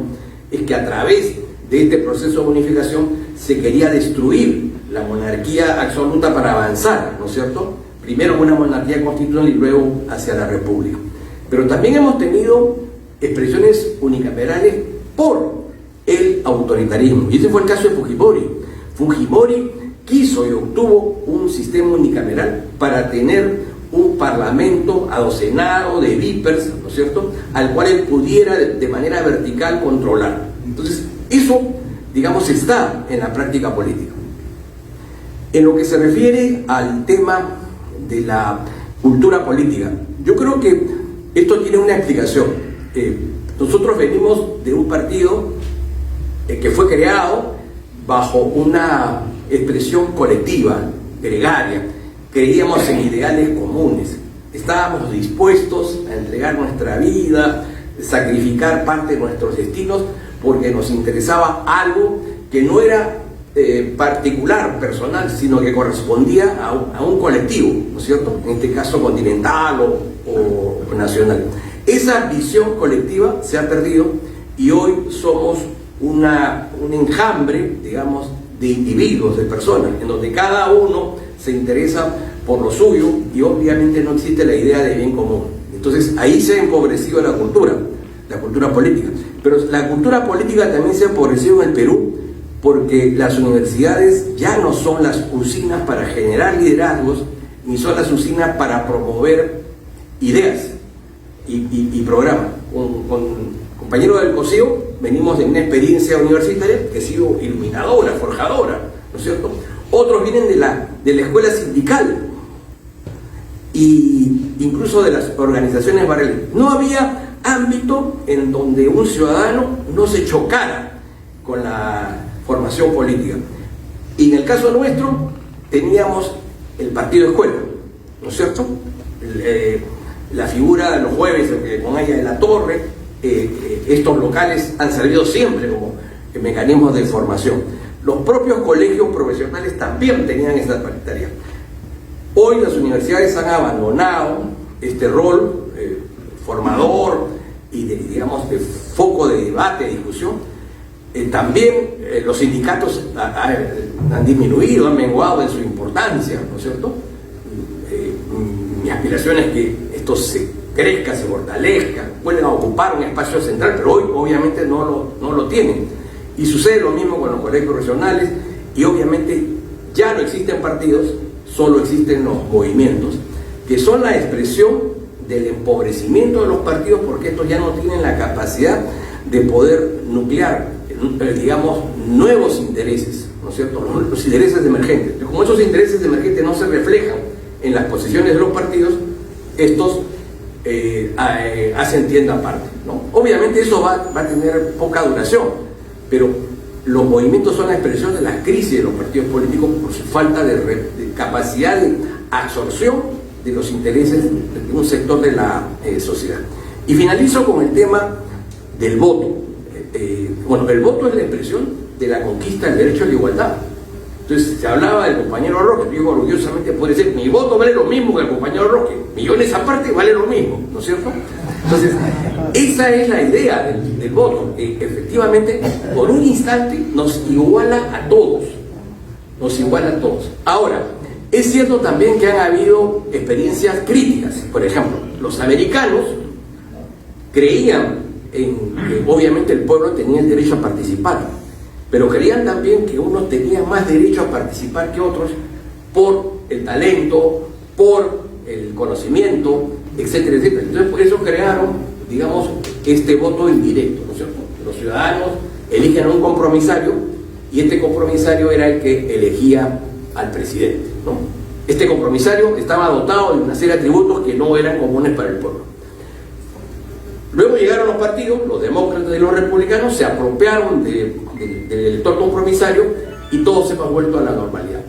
es que a través de este proceso de unificación se quería destruir la monarquía absoluta para avanzar, ¿no es cierto?, primero una monarquía constitucional y luego hacia la república. Pero también hemos tenido expresiones unicamerales por el autoritarismo, y ese fue el caso de Fujimori. Fujimori quiso y obtuvo un sistema unicameral para tener un parlamento adocenado de vipers, ¿no es cierto?, al cual él pudiera de manera vertical controlar. Entonces, eso, digamos, está en la práctica política. En lo que se refiere al tema de la cultura política, yo creo que esto tiene una explicación. Nosotros venimos de un partido que fue creado bajo una expresión colectiva, gregaria. Creíamos en ideales comunes, estábamos dispuestos a entregar nuestra vida, sacrificar parte de nuestros destinos, porque nos interesaba algo que no era particular, personal, sino que correspondía a un colectivo, ¿no es cierto?, en este caso continental o nacional. Esa visión colectiva se ha perdido y hoy somos un enjambre, digamos, de individuos, de personas, en donde cada uno se interesa por lo suyo y obviamente no existe la idea de bien común. Entonces ahí se ha empobrecido la cultura política. Pero la cultura política también se ha empobrecido en el Perú, porque las universidades ya no son las usinas para generar liderazgos, ni son las usinas para promover ideas y programas. Con compañeros del COSIO venimos de una experiencia universitaria que ha sido iluminadora, forjadora, ¿no es cierto? Otros vienen de la escuela sindical y incluso de las organizaciones barriales. No había ámbito en donde un ciudadano no se chocara con la formación política. Y en el caso nuestro teníamos el partido escuela, ¿no es cierto? La figura de los jueves con Aya de la Torre, estos locales han servido siempre como mecanismos de formación. Los propios colegios profesionales también tenían esta tarea. Hoy las universidades han abandonado este rol formador y de, digamos, de foco de debate, de discusión. También los sindicatos han disminuido, han menguado en su importancia, ¿no es cierto? Mi aspiración es que esto se crezca, se fortalezca, pueden ocupar un espacio central, pero hoy obviamente no lo tienen. Y sucede lo mismo con los colegios regionales, y obviamente ya no existen partidos, solo existen los movimientos, que son la expresión del empobrecimiento de los partidos, porque estos ya no tienen la capacidad de poder nuclear, digamos, nuevos intereses, ¿no es cierto? Los intereses emergentes. Como esos intereses emergentes no se reflejan en las posiciones de los partidos, estos hacen tienda aparte, ¿no? Obviamente eso va a tener poca duración, pero los movimientos son la expresión de la crisis de los partidos políticos por su falta de capacidad de absorción de los intereses de un sector de la sociedad. Y finalizo con el tema del voto. Bueno, el voto es la expresión de la conquista del derecho a la igualdad. Entonces, se hablaba del compañero Roque, yo orgullosamente puedo decir, mi voto vale lo mismo que el compañero Roque, millones aparte vale lo mismo, ¿no es cierto? Entonces, esa es la idea del voto, que efectivamente, por un instante, nos iguala a todos, Ahora, es cierto también que han habido experiencias críticas. Por ejemplo, los americanos creían que obviamente el pueblo tenía el derecho a participar, pero creían también que unos tenían más derecho a participar que otros por el talento, por el conocimiento, etcétera, etcétera. Entonces, por eso crearon, digamos, este voto indirecto, ¿no es cierto? Los ciudadanos eligen a un compromisario y este compromisario era el que elegía al presidente, ¿no? Este compromisario estaba dotado de una serie de atributos que no eran comunes para el pueblo. Luego llegaron los partidos, los demócratas y los republicanos, se apropiaron del elector compromisario y todo se ha vuelto a la normalidad.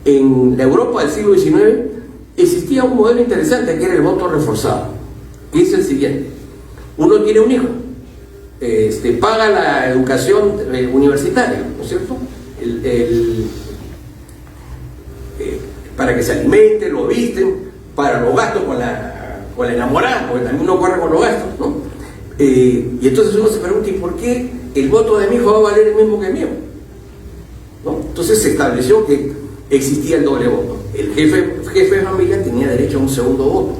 En la Europa del siglo XIX existía un modelo interesante que era el voto reforzado, que es el siguiente: uno tiene un hijo, paga la educación universitaria, ¿no es cierto? Para que se alimente, lo visten, para los gastos con la enamorada, porque también uno corre con los gastos, ¿no? Y entonces uno se pregunta, ¿y por qué el voto de mi hijo va a valer el mismo que el mío? ¿No? Entonces se estableció que existía el doble voto. El jefe de familia tenía derecho a un segundo voto,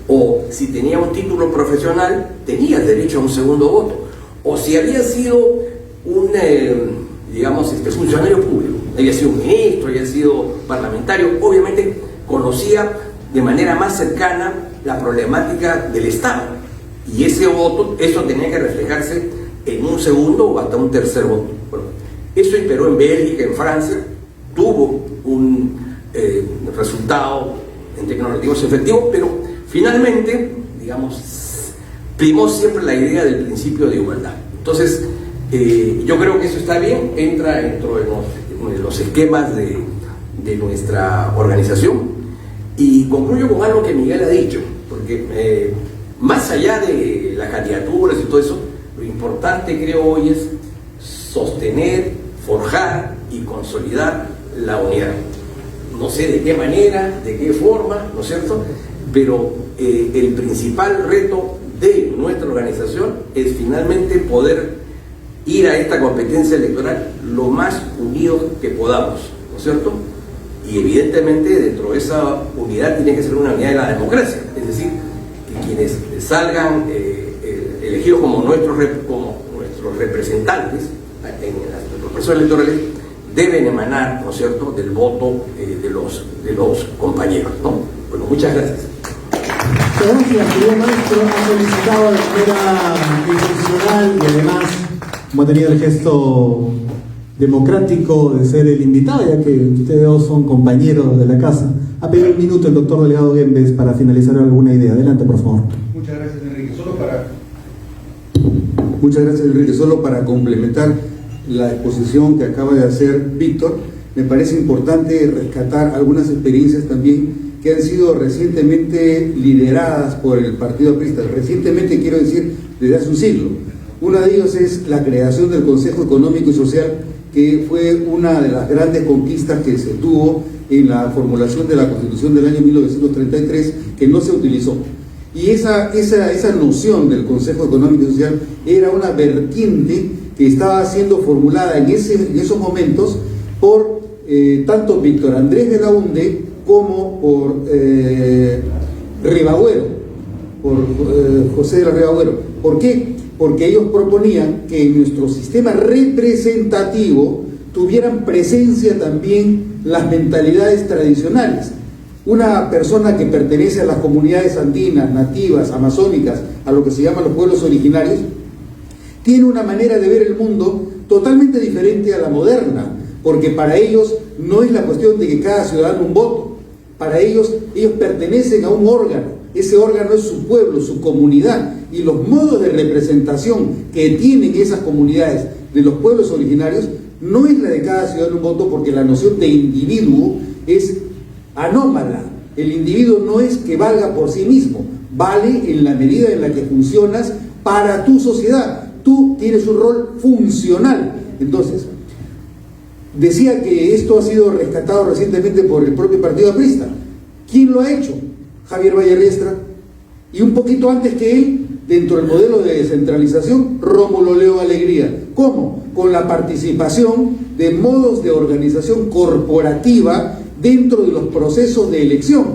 o si tenía un título profesional tenía derecho a un segundo voto, o si había sido un funcionario público, había sido un ministro, había sido parlamentario, obviamente conocía de manera más cercana la problemática del Estado, y ese voto, eso tenía que reflejarse en un segundo o hasta un tercer voto. Bueno, eso imperó en Bélgica, en Francia, tuvo un resultado en términos relativos efectivo, pero finalmente, digamos, primó siempre la idea del principio de igualdad. Entonces, yo creo que eso está bien, entra dentro de los esquemas de nuestra organización. Y concluyo con algo que Miguel ha dicho, porque más allá de las candidaturas y todo eso, lo importante creo hoy es sostener, forjar y consolidar la unidad. No sé de qué manera, de qué forma, ¿no es cierto? Pero el principal reto de nuestra organización es finalmente poder ir a esta competencia electoral lo más unidos que podamos, ¿no es cierto? Y evidentemente dentro de esa unidad tiene que ser una unidad de la democracia, es decir, que quienes salgan elegidos como nuestros representantes en los procesos electorales deben emanar, ¿no es cierto?, del voto de los compañeros, ¿no? Bueno, muchas gracias. Gracias, querido maestro. Ha solicitado de manera institucional y además, como ha tenido el gesto democrático de ser el invitado, ya que ustedes dos son compañeros de la casa, ha pedido un minuto el doctor Delgado Guembes para finalizar alguna idea. Adelante, por favor. Muchas gracias, Enrique. Solo para complementar la exposición que acaba de hacer Víctor, me parece importante rescatar algunas experiencias también que han sido recientemente lideradas por el Partido Aprista. Recientemente quiero decir desde hace un siglo. Una de ellos es la creación del Consejo Económico y Social, que fue una de las grandes conquistas que se tuvo en la formulación de la Constitución del año 1933, que no se utilizó. Y esa noción del Consejo Económico y Social era una vertiente que estaba siendo formulada en esos momentos por tanto Víctor Andrés Belaúnde como por Ribagüero, por José de la Ribagüero. ¿Por qué? Porque ellos proponían que en nuestro sistema representativo tuvieran presencia también las mentalidades tradicionales. Una persona que pertenece a las comunidades andinas, nativas, amazónicas, a lo que se llaman los pueblos originarios, tiene una manera de ver el mundo totalmente diferente a la moderna, porque para ellos no es la cuestión de que cada ciudadano un voto, para ellos pertenecen a un órgano, ese órgano es su pueblo, su comunidad, y los modos de representación que tienen esas comunidades de los pueblos originarios no es la de cada ciudadano un voto, porque la noción de individuo es anómala. El individuo no es que valga por sí mismo, vale en la medida en la que funcionas para tu sociedad. Tú tienes un rol funcional. Entonces, decía que esto ha sido rescatado recientemente por el propio Partido Aprista. ¿Quién lo ha hecho? Javier Vallerriestra. Y un poquito antes que él, dentro del modelo de descentralización, Rómulo Leo Alegría. ¿Cómo? Con la participación de modos de organización corporativa dentro de los procesos de elección.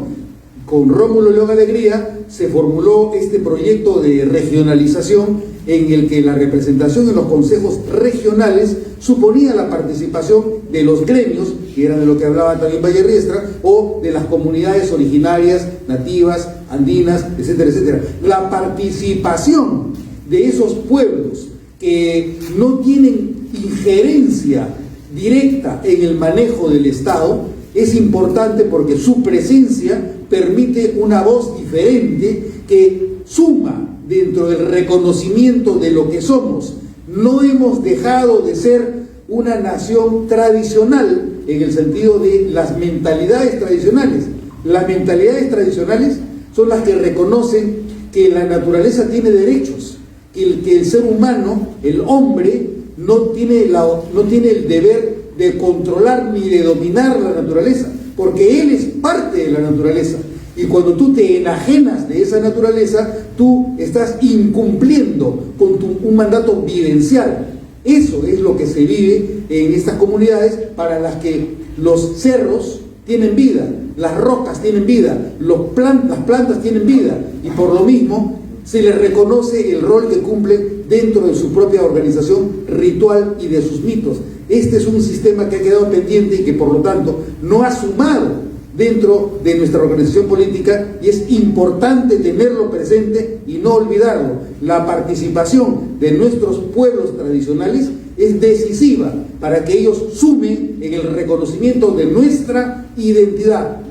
Con Rómulo León Alegría se formuló este proyecto de regionalización en el que la representación en los consejos regionales suponía la participación de los gremios, que era de lo que hablaba también Vallerriestra, o de las comunidades originarias, nativas, andinas, etcétera, etcétera. La participación de esos pueblos que no tienen injerencia directa en el manejo del Estado es importante, porque su presencia permite una voz diferente que suma dentro del reconocimiento de lo que somos. No hemos dejado de ser una nación tradicional en el sentido de las mentalidades tradicionales. Las mentalidades tradicionales son las que reconocen que la naturaleza tiene derechos, que el ser humano, el hombre, no tiene el deber de controlar ni de dominar la naturaleza, porque él es parte de la naturaleza. Y cuando tú te enajenas de esa naturaleza, tú estás incumpliendo con un mandato vivencial. Eso es lo que se vive en estas comunidades, para las que los cerros tienen vida, las rocas tienen vida, las plantas tienen vida, y por lo mismo se les reconoce el rol que cumplen dentro de su propia organización ritual y de sus mitos. Este es un sistema que ha quedado pendiente y que por lo tanto no ha sumado dentro de nuestra organización política, y es importante tenerlo presente y no olvidarlo. La participación de nuestros pueblos tradicionales es decisiva para que ellos sumen en el reconocimiento de nuestra identidad,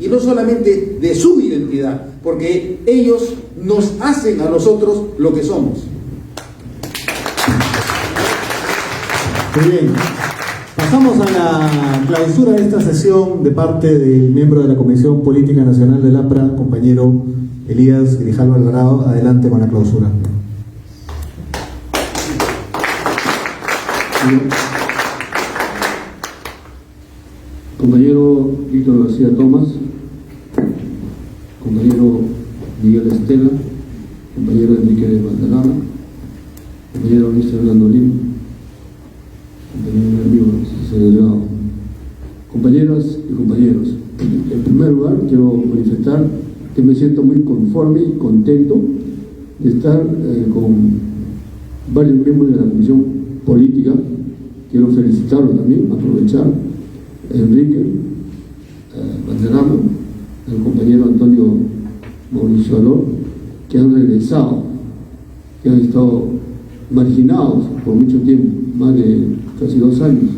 y no solamente de su identidad, porque ellos nos hacen a nosotros lo que somos. Muy bien. Pasamos a la clausura de esta sesión de parte del miembro de la Comisión Política Nacional del APRA, compañero Elías Grijalva Alvarado. Adelante con la clausura. Compañero Víctor García Tomás, compañero Miguel Estela, compañero Enrique de Valderrama, compañero Luis Fernando Lima, compañero amigo César Delgado, compañeras y compañeros. En primer lugar, quiero manifestar que me siento muy conforme y contento de estar con varios miembros de la Comisión Política. Quiero felicitarlo también, aprovechar a Enrique Valderrama, al compañero Antonio Mauricio Alor, que han regresado, que han estado marginados por mucho tiempo, más de casi 2 años,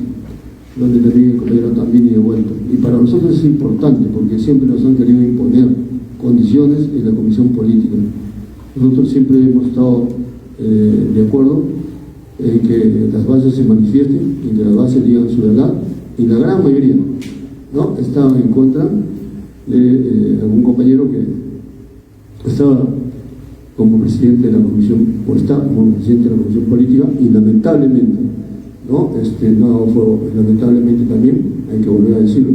donde también el compañero también y de vuelta. Y para nosotros es importante, porque siempre nos han querido imponer condiciones en la Comisión Política. Nosotros siempre hemos estado de acuerdo en que las bases se manifiesten y que las bases digan su verdad, y la gran mayoría no estaban en contra de algún compañero que estaba como presidente de la comisión, o está como presidente de la Comisión Política, y lamentablemente lamentablemente también hay que volver a decirlo,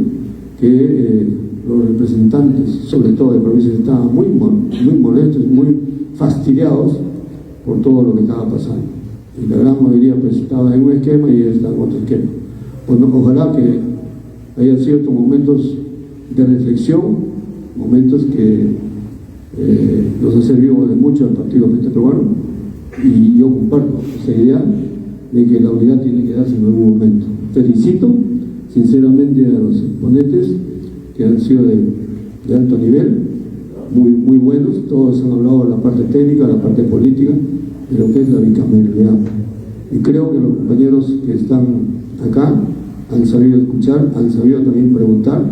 que los representantes, sobre todo de provincias, estaban muy molestos, muy fastidiados por todo lo que estaba pasando. Y la gran mayoría pues estaba en un esquema y ellos estaban en otro esquema. Bueno, ojalá que haya ciertos momentos de reflexión, momentos que nos ha servido de mucho al Partido Frente Peruano, y yo comparto esa idea de que la unidad tiene que darse en algún momento. Felicito sinceramente a los exponentes que han sido de alto nivel, muy buenos. Todos han hablado de la parte técnica, la parte política, de lo que es la bicameralidad. Y creo que los compañeros que están acá han sabido escuchar, han sabido también preguntar.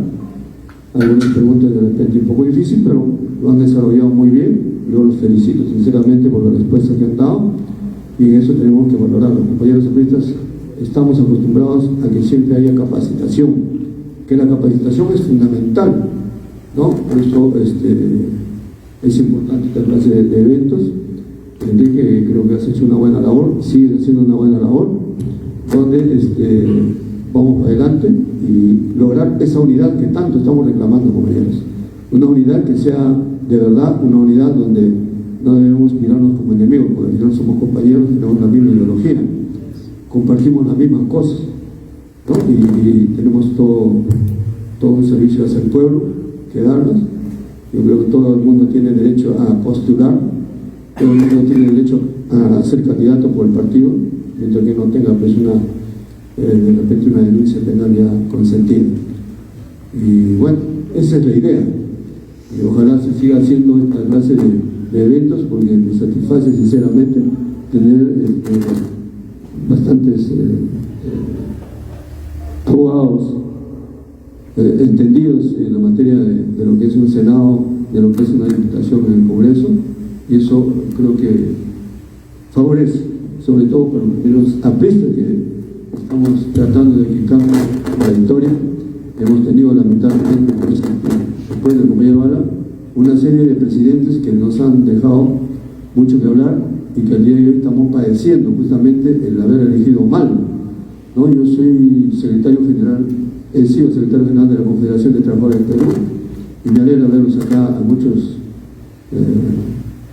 Algunas preguntas de repente un poco difíciles, pero lo han desarrollado muy bien. Yo los felicito sinceramente por la respuesta que han dado, y en eso tenemos que valorar. Los compañeros apristas estamos acostumbrados a que siempre haya capacitación, que la capacitación es fundamental, ¿no? Por eso es importante esta clase de eventos. Enrique, creo que has hecho una buena labor, sigue haciendo una buena labor, donde vamos para adelante y lograr esa unidad que tanto estamos reclamando, compañeros. Una unidad que sea de verdad, una unidad donde no debemos mirarnos como enemigos, porque al final somos compañeros, tenemos la misma ideología, compartimos las mismas cosas, ¿no? Y tenemos todo un servicio hacia el pueblo que darnos. Yo creo que todo el mundo tiene derecho a postular, todo el mundo tiene derecho a ser candidato por el partido, mientras que no tenga pues de repente una denuncia penal ya consentida. Y bueno, esa es la idea, y ojalá se siga haciendo esta clase de eventos, porque me satisface sinceramente tener bastantes abogados entendidos en la materia de lo que es un Senado, de lo que es una diputación en el Congreso, y eso creo que favorece, sobre todo para los primeros apristas que estamos tratando de que cambie la victoria. Hemos tenido lamentablemente, después del compañero Ala, una serie de presidentes que nos han dejado mucho que hablar, y que al día de hoy estamos padeciendo justamente el haber elegido mal, ¿no? Yo soy secretario general, he sido secretario general de la Confederación de Trabajadores del Perú, y me alegra verlos acá a muchos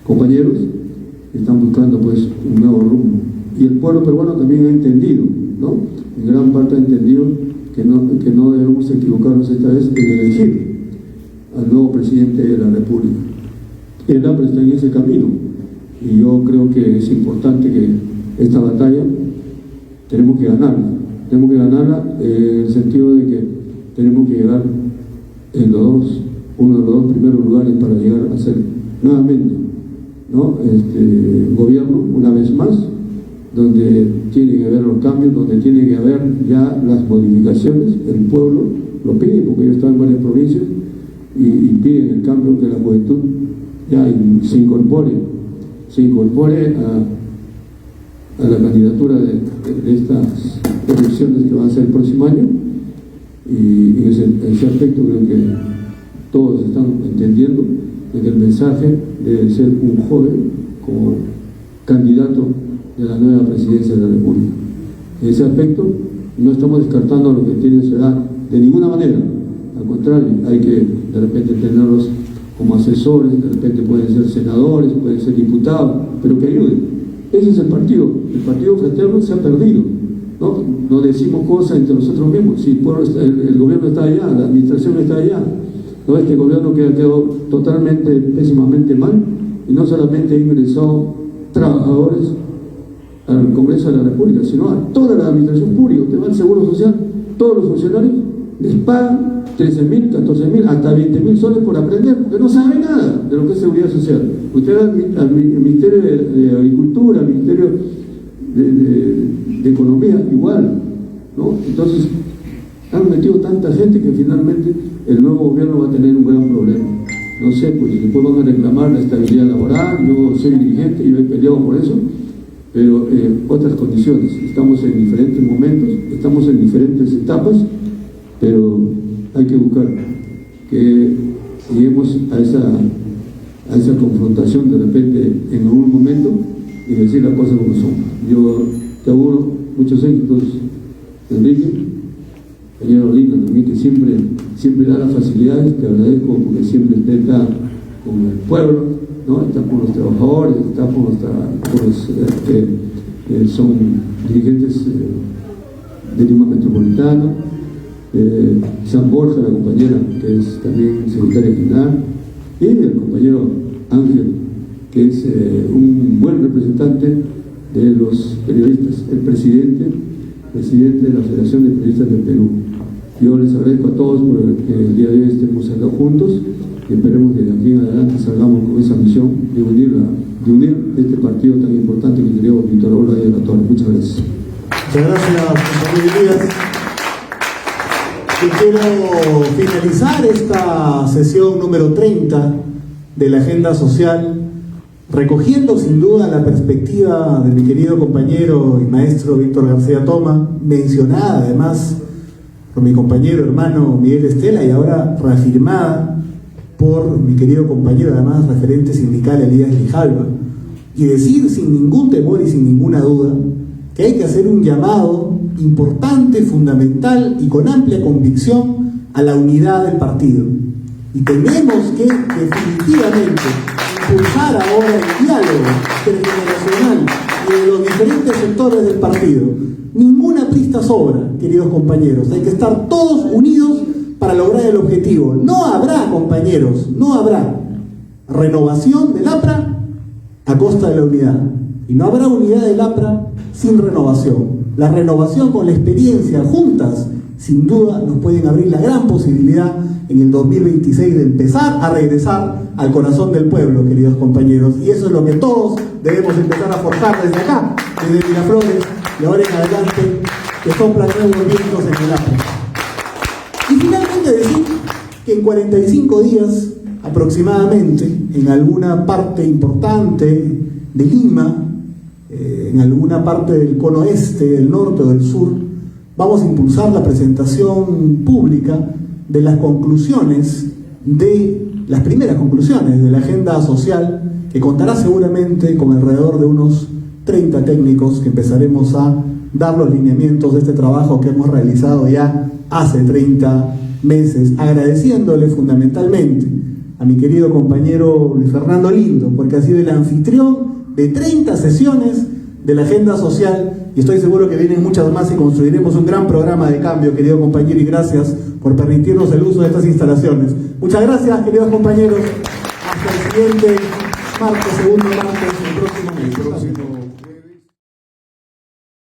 compañeros que están buscando pues un nuevo rumbo. Y el pueblo peruano también ha entendido, ¿no? En gran parte ha entendido que no debemos equivocarnos esta vez en elegir al nuevo presidente de la República. El APRE está en ese camino, y yo creo que es importante que esta batalla tenemos que ganarla en el sentido de que tenemos que llegar en uno de los dos primeros lugares para llegar a ser nuevamente, ¿no? Gobierno una vez más, donde tiene que haber los cambios, donde tiene que haber ya las modificaciones. El pueblo lo pide, porque yo estaba en varias provincias y piden el cambio, que la juventud ya se incorpore a la candidatura de estas elecciones que van a ser el próximo año. Y en ese aspecto creo que todos están entendiendo que el mensaje debe ser un joven como candidato de la nueva presidencia de la República. En ese aspecto no estamos descartando a los que tienen su edad de ninguna manera, al contrario, hay que de repente tenerlos como asesores, de repente pueden ser senadores, pueden ser diputados, pero que ayuden. Ese es el partido fraterno se ha perdido, ¿no? No decimos cosas entre nosotros mismos. Si el gobierno está allá, la administración está allá, ¿no? Este gobierno que ha quedado totalmente, pésimamente mal, y no solamente ha ingresado trabajadores al Congreso de la República, sino a toda la administración pública. Usted va al Seguro Social, todos los funcionarios les pagan 13.000, 14.000, hasta 20.000 soles por aprender, porque no saben nada de lo que es seguridad social. Usted va al Ministerio de Agricultura, al Ministerio de Economía, igual, ¿no? Entonces, han metido tanta gente que finalmente el nuevo gobierno va a tener un gran problema. No sé, pues después van a reclamar la estabilidad laboral. Yo soy dirigente y yo he peleado por eso, pero otras condiciones. Estamos en diferentes momentos, estamos en diferentes etapas, pero hay que buscar que lleguemos a esa confrontación de repente en algún momento y decir las cosas como son. Yo te auguro muchos éxitos, Enrique, compañero Lina también, que siempre siempre da las facilidades, te agradezco porque siempre está con el pueblo, ¿no? Está con los trabajadores, está con los que son dirigentes de Lima Metropolitana, San Borja, la compañera que es también secretaria general, y el compañero Ángel, que es un buen representante de los periodistas, el presidente de la Federación de Periodistas del Perú. Yo les agradezco a todos por que el día de hoy estemos acá juntos y esperemos que de aquí en adelante salgamos con esa misión de unir este partido tan importante que creó Víctor Hugo de la Torre. Muchas gracias. Muchas gracias, compañero Díaz. Y quiero finalizar esta sesión número 30 de la Agenda Social recogiendo sin duda la perspectiva de mi querido compañero y maestro Víctor García Toma, mencionada además por mi compañero hermano Miguel Estela y ahora reafirmada por mi querido compañero además referente sindical Elías Grijalva, y decir sin ningún temor y sin ninguna duda que hay que hacer un llamado importante, fundamental y con amplia convicción a la unidad del partido. Y tenemos que definitivamente impulsar ahora el diálogo intergeneracional y de los diferentes sectores del partido. Ninguna prista sobra, queridos compañeros. Hay que estar todos unidos para lograr el objetivo. No habrá, compañeros, no habrá renovación del APRA a costa de la unidad. Y no habrá unidad del APRA sin renovación. La renovación con la experiencia juntas, sin duda, nos pueden abrir la gran posibilidad en el 2026 de empezar a regresar al corazón del pueblo, queridos compañeros. Y eso es lo que todos debemos empezar a forjar desde acá, desde Miraflores, y ahora en adelante, que soplan nuevos vientos en el APRA. Y finalmente decir que en 45 días aproximadamente, en alguna parte importante de Lima, en alguna parte del cono este, del norte o del sur, vamos a impulsar la presentación pública de las conclusiones, de las primeras conclusiones de la agenda social, que contará seguramente con alrededor de unos 30 técnicos que empezaremos a dar los lineamientos de este trabajo que hemos realizado ya hace 30 meses, agradeciéndole fundamentalmente a mi querido compañero Luis Fernando Lindo, porque ha sido el anfitrión de 30 sesiones de la agenda social, y estoy seguro que vienen muchas más y construiremos un gran programa de cambio, querido compañero, y gracias por permitirnos el uso de estas instalaciones. Muchas gracias, queridos compañeros. Hasta el siguiente martes, segundo martes, el próximo mes.